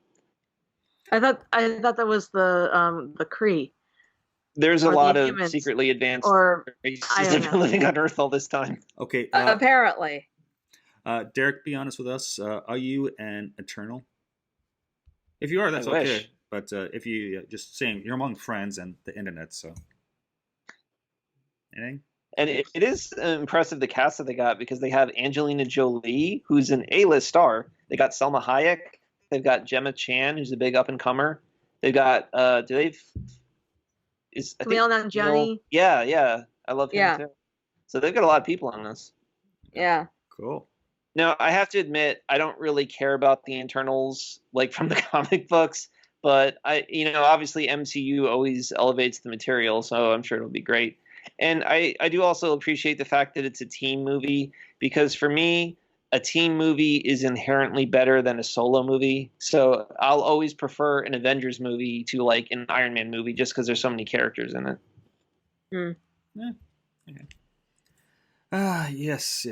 I thought that was the Kree. There's a Or the lot of humans, secretly advanced or races I that don't have been know. living on Earth all this time. Okay. Apparently. Derek, be honest with us. Are you an Eternal? If you are, that's okay. wish. But if you just saying you're among friends and the internet, so anything? And it is impressive the cast that they got, because they have Angelina Jolie, who's an A-list star. They got Selma Hayek. They've got Gemma Chan, who's a big up-and-comer. They've got Kumail Nanjiani. Yeah, I love him too. So they've got a lot of people on this. Yeah. Cool. Now, I have to admit, I don't really care about the Eternals like from the comic books, but obviously MCU always elevates the material, so I'm sure it'll be great. And I do also appreciate the fact that it's a team movie, because for me, a team movie is inherently better than a solo movie. So I'll always prefer an Avengers movie to like an Iron Man movie, just because there's so many characters in it. Yeah. Okay. Yes.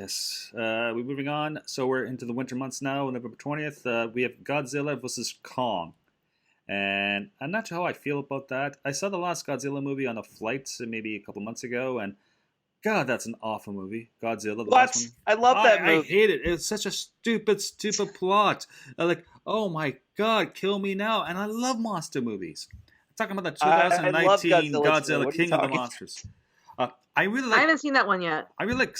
We're moving on. So we're into the winter months now. November 20th, we have Godzilla vs. Kong. And I'm not sure how I feel about that. I saw the last Godzilla movie on a flight maybe a couple months ago, and God, that's an awful movie. Godzilla, the last one. I love that movie. I hate it. It's such a stupid plot. Like, oh my God, kill me now. And I love monster movies. I'm talking about the 2019 Godzilla King of the Monsters. I haven't seen that one yet. I really like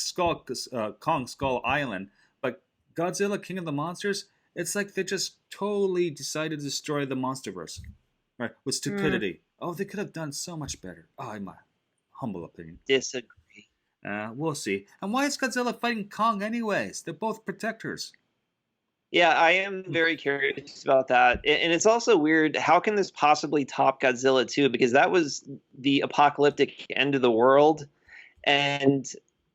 Kong Skull Island, but Godzilla King of the Monsters, it's like they just totally decided to destroy the Monsterverse, right? With stupidity. Oh, they could have done so much better. Oh, in my humble opinion. Disagree. We'll see. And why is Godzilla fighting Kong anyways? They're both protectors. Yeah, I am very curious about that. And it's also weird, how can this possibly top Godzilla 2? Because that was the apocalyptic end of the world. And,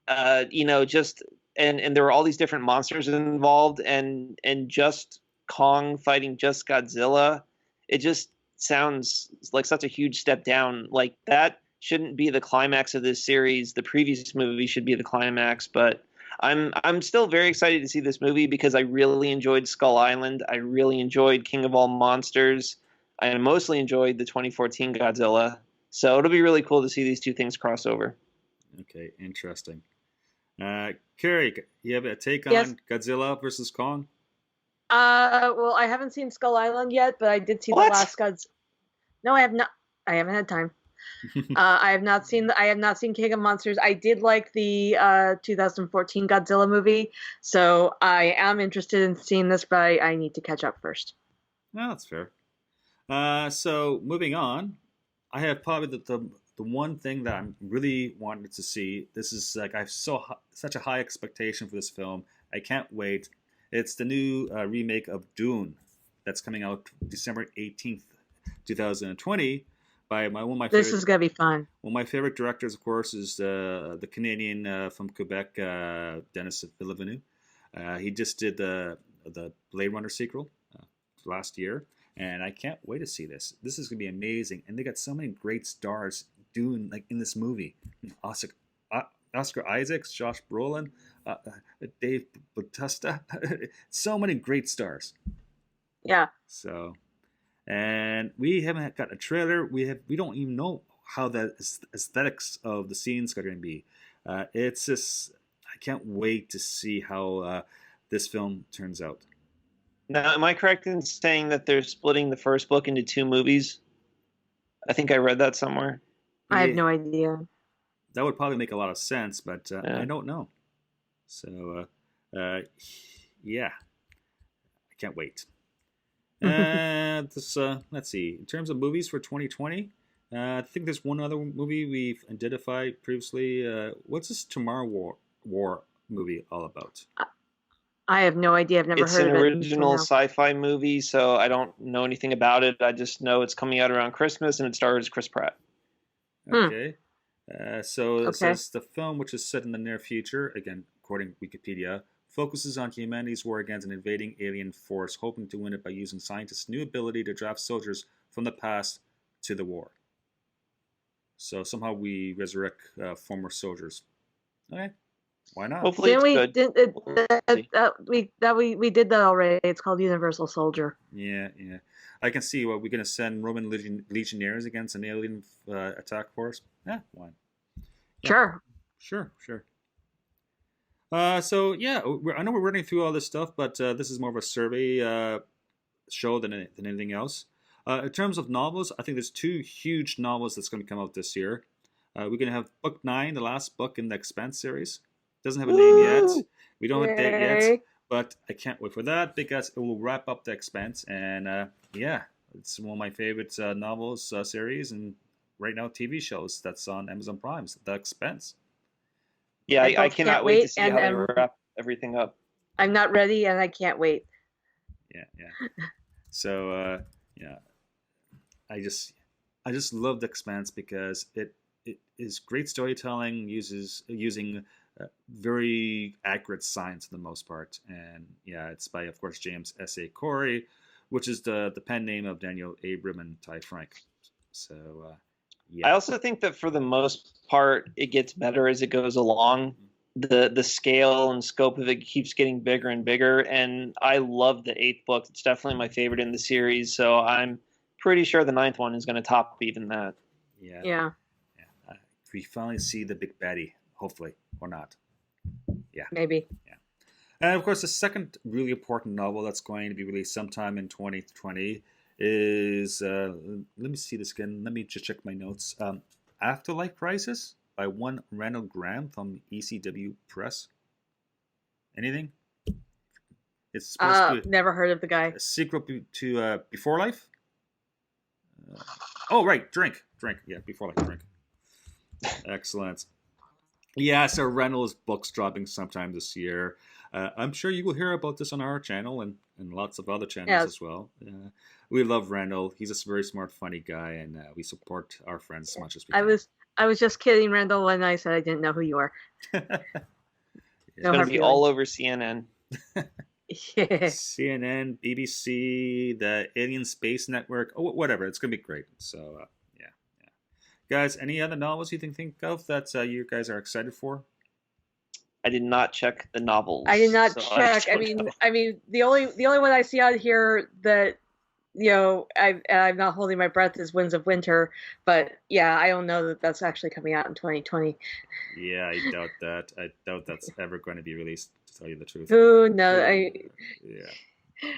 and there were all these different monsters involved, and just Kong fighting just Godzilla. It just sounds like such a huge step down. Like, that shouldn't be the climax of this series. The previous movie should be the climax, but I'm still very excited to see this movie, because I really enjoyed Skull Island. I really enjoyed King of All Monsters. I mostly enjoyed the 2014 Godzilla. So it'll be really cool to see these two things cross over. Okay, interesting. Carrie, you have a take on Godzilla versus Kong? Well, I haven't seen Skull Island yet, but I did see the last Godzilla. No, I have not. I haven't had time. I have not seen King of Monsters. I did like the 2014 Godzilla movie, so I am interested in seeing this, but I need to catch up first. Well, that's fair. So moving on, I have probably the one thing that I'm really wanting to see. This is like I have such a high expectation for this film. I can't wait. It's the new remake of Dune that's coming out December 18th, 2020. By one of my this is gonna be fun. One of my favorite directors, of course, is the Canadian from Quebec, Denis Villeneuve. He just did the Blade Runner sequel last year, and I can't wait to see this. This is gonna be amazing, and they got so many great stars doing like in this movie. Oscar Isaacs, Josh Brolin, Dave Bautista, so many great stars. Yeah. So. And we haven't got a trailer. We don't even know how the aesthetics of the scenes are going to be. It's just I can't wait to see how this film turns out. Now, am I correct in saying that they're splitting the first book into 2 movies? I think I read that somewhere. I have no idea. That would probably make a lot of sense, but I don't know. So, yeah, I can't wait. Let's see. In terms of movies for 2020, I think there's one other movie we've identified previously. What's this Tomorrow War movie all about? I have no idea. I've never heard of it. It's an original sci-fi movie, so I don't know anything about it. I just know it's coming out around Christmas, and it stars Chris Pratt. Okay. So it Okay. says the film, which is set in the near future, again, according to Wikipedia, focuses on humanity's war against an invading alien force, hoping to win it by using scientists' new ability to draft soldiers from the past to the war. So somehow we resurrect former soldiers. Okay, why not? Hopefully Didn't it's we? good. We did that already. It's called Universal Soldier. Yeah. I can see what we're going to send Roman legionnaires against an alien attack force. Yeah, why? Yeah. Sure. Sure. So yeah, I know we're running through all this stuff, but this is more of a survey show than anything else. In terms of novels, I think there's 2 huge novels that's going to come out this year. We're going to have Book 9, the last book in the Expanse series. Doesn't have a name yet. We don't have a date yet, but I can't wait for that because it will wrap up the Expanse. And yeah, it's one of my favorite novels series, and right now TV shows that's on Amazon Prime's The Expanse. Yeah, I cannot wait to see how they and wrap everything up. I'm not ready, and I can't wait. Yeah. So yeah, I just love The Expanse because it is great storytelling, using very accurate science for the most part, and yeah, it's by, of course, James S.A. Corey, which is the pen name of Daniel Abram and Ty Frank. So yeah. I also think that for the most part, it gets better as it goes along. The scale and scope of it keeps getting bigger and bigger, and I love the 8th book. It's definitely my favorite in the series, so I'm pretty sure the 9th one is going to top even that. Yeah. We finally see the big baddie, hopefully, or not. Yeah. Maybe. Yeah. And of course, the second really important novel that's going to be released sometime in 2020 is, let me see this again. Let me just check my notes. Afterlife Crisis by one Randall Graham from ECW Press. Anything? It's supposed to be never heard of the guy. a sequel to Before Life. Oh, right, Drink. Yeah, Before Life, Drink. Excellent. Yeah, so Randall's book's dropping sometime this year. I'm sure you will hear about this on our channel and lots of other channels as well. We love Randall. He's a very smart, funny guy, and we support our friends as much as we can. I was just kidding, Randall, when I said I didn't know who you are. It's going to be all over CNN. CNN, BBC, the Alien Space Network, whatever. It's going to be great. So, yeah. Guys, any other novels you think of that you guys are excited for? I did not check the novels. I did not check. I mean, the only one I see out here that I'm not holding my breath is Winds of Winter, but yeah, I don't know that that's actually coming out in 2020. Yeah, I doubt that. I doubt that's ever going to be released, to tell you the truth. Who knows? Yeah.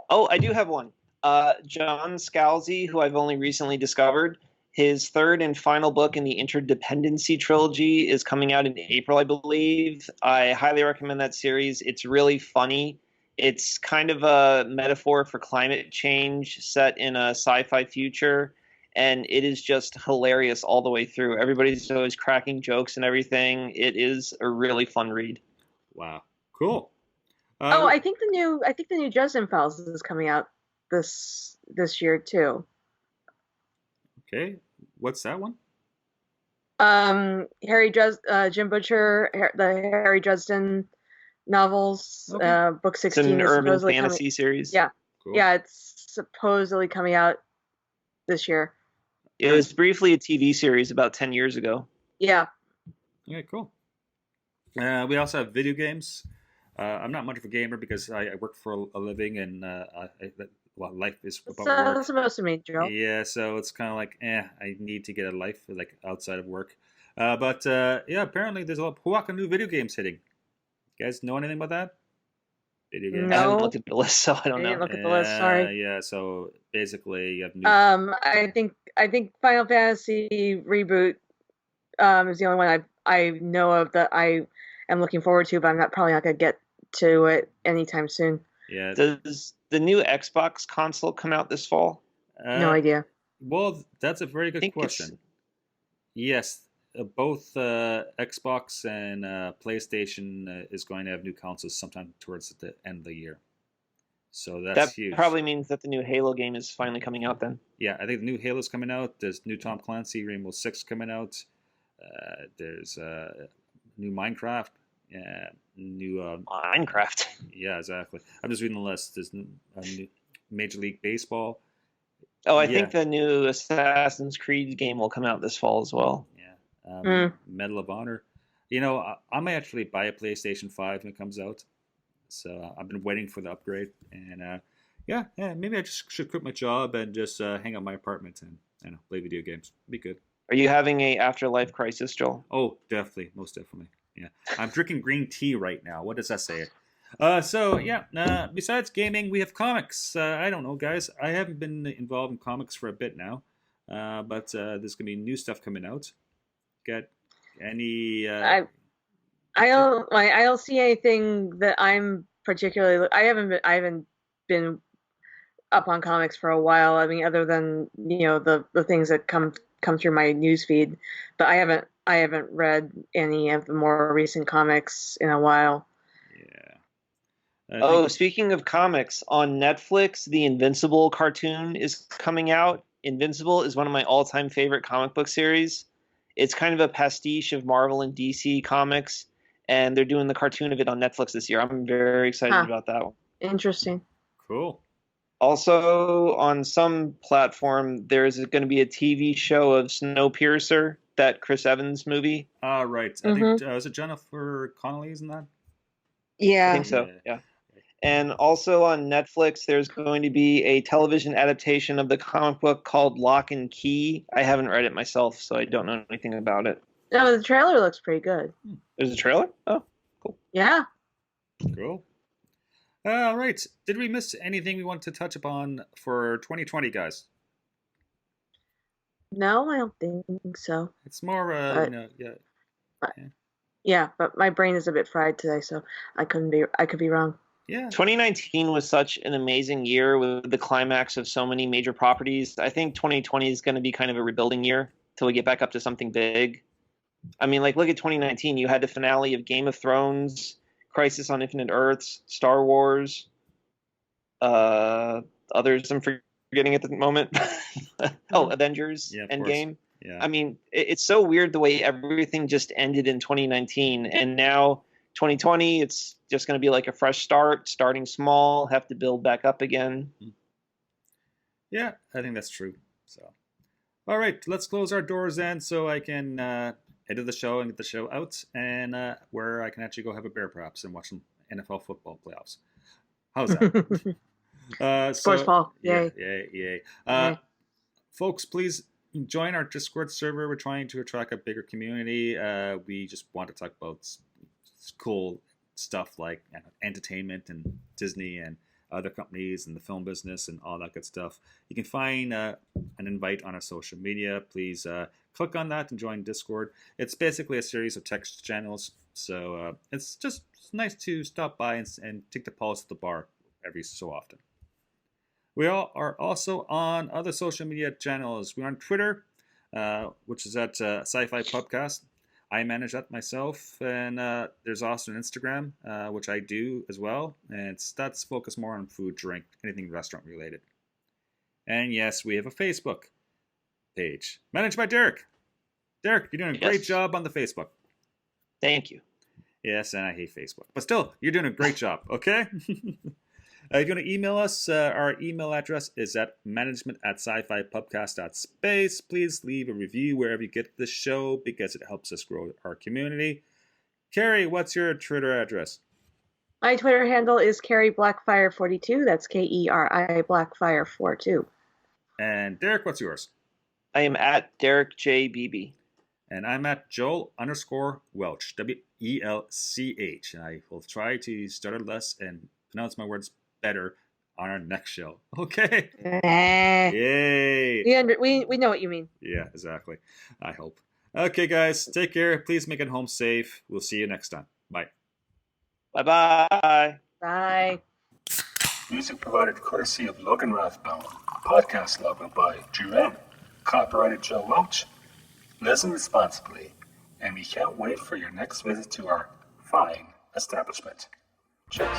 Oh, I do have one. John Scalzi, who I've only recently discovered, his 3rd and final book in the Interdependency trilogy is coming out in April, I believe. I highly recommend that series. It's really funny. It's kind of a metaphor for climate change set in a sci-fi future, and it is just hilarious all the way through. Everybody's always cracking jokes and everything. It is a really fun read. Wow, cool. I think the new Dresden Files is coming out this year too. Okay, what's that one? Jim Butcher, the Harry Dresden novels, Okay. book 16 It's an is urban supposedly fantasy series. Yeah, Cool. yeah, it's supposedly coming out this year. It was briefly a TV series about 10 years ago. Yeah. Okay, cool. We also have video games. I'm not much of a gamer because I work for a living, and life is about work. That's supposed to mean, Joe. Yeah, so it's kind of like, I need to get a life like outside of work. But yeah, apparently there's a lot of new video games hitting. You guys know anything about that? Video games? No. I haven't looked at the list, so I don't know. didn't look at the list. Sorry. Yeah, so basically you have new. I think Final Fantasy Reboot is the only one I know of that I am looking forward to, but I'm probably not gonna get to it anytime soon. Yeah. Does the new Xbox console come out this fall? No idea. Well, that's a very good question. Yes, both Xbox and PlayStation is going to have new consoles sometime towards the end of the year. So that's huge. That probably means that the new Halo game is finally coming out then. Yeah, I think the new Halo's coming out. There's new Tom Clancy Rainbow Six coming out. There's new Minecraft. New Minecraft. Yeah, exactly. I'm just reading the list. There's a new Major League Baseball. Oh, I think the new Assassin's Creed game will come out this fall as well. Yeah. Medal of Honor. I might actually buy a PlayStation 5 when it comes out. So I've been waiting for the upgrade. And maybe I just should quit my job and just hang out in my apartment and play video games. Be good. Are you having a afterlife crisis, Joel? Oh, definitely. Most definitely. Yeah. I'm drinking green tea right now. What does that say? Besides gaming, we have comics. I don't know, guys. I haven't been involved in comics for a bit now. But there's going to be new stuff coming out. Got any... I don't see anything that I'm particularly... I haven't been up on comics for a while. I mean, other than, the things that come through my newsfeed. But I haven't read any of the more recent comics in a while. Speaking of comics, on Netflix, the Invincible cartoon is coming out. Invincible is one of my all-time favorite comic book series. It's kind of a pastiche of Marvel and DC comics, and they're doing the cartoon of it on Netflix this year. I'm very excited about that one. Interesting. Cool. Also, on some platform, there's going to be a TV show of Snowpiercer, that Chris Evans movie. Right. I think, is it Jennifer Connelly's in that? Yeah. I think so, yeah. And also on Netflix, there's going to be a television adaptation of the comic book called Lock and Key. I haven't read it myself, so I don't know anything about it. No, the trailer looks pretty good. There's a trailer? Oh, cool. Yeah. Cool. All right. Did we miss anything we want to touch upon for 2020, guys? No, I don't think so. It's more, Yeah, but my brain is a bit fried today, so I could be wrong. Yeah. 2019 was such an amazing year with the climax of so many major properties. I think 2020 is going to be kind of a rebuilding year till we get back up to something big. I mean, look at 2019. You had the finale of Game of Thrones, Crisis on Infinite Earths, Star Wars, others I'm forgetting at the moment. Avengers, Endgame. Yeah. I mean, it's so weird the way everything just ended in 2019, and now 2020, it's just going to be like a fresh start, starting small, have to build back up again. Yeah, I think that's true. So, all right, let's close our doors then so I can edit the show and get the show out, and where I can actually go have a beer perhaps and watch some NFL football playoffs. How's that? Sports ball. Yay. Yay. Folks, please join our Discord server. We're trying to attract a bigger community. We just want to talk about cool stuff like entertainment and Disney and other companies and the film business and all that good stuff. You can find an invite on our social media. Please click on that and join Discord. It's basically a series of text channels, so it's just nice to stop by and take the pulse at the bar every so often. We all are also on other social media channels. We're on Twitter, which is at SciFi Pubcast. I manage that myself, and there's also an Instagram, which I do as well, and that's focused more on food, drink, anything restaurant related. And yes, we have a Facebook page managed by Derek. Derek, you're doing a great job on the Facebook. Thank you. Yes, and I hate Facebook, but still, you're doing a great job. Okay. If you want to email us, our email address is at management@scifipubcast.space. Please leave a review wherever you get this show because it helps us grow our community. Carrie, what's your Twitter address? My Twitter handle is Carrie Blackfire42. That's KERI Blackfire42. And Derek, what's yours? I am at Derek J. Beebe. And I'm at Joel_Welch, WELCH. And I will try to stutter less and pronounce my words better on our next show. Okay. Yay. We know what you mean. Yeah, exactly. I hope. Okay, guys. Take care. Please make it home safe. We'll see you next time. Bye. Bye-bye. Bye. Music provided courtesy of Logan Rathbone. Podcast logo by Jea Rhea. Copyrighted Joe Welch. Listen responsibly. And we can't wait for your next visit to our fine establishment. Cheers.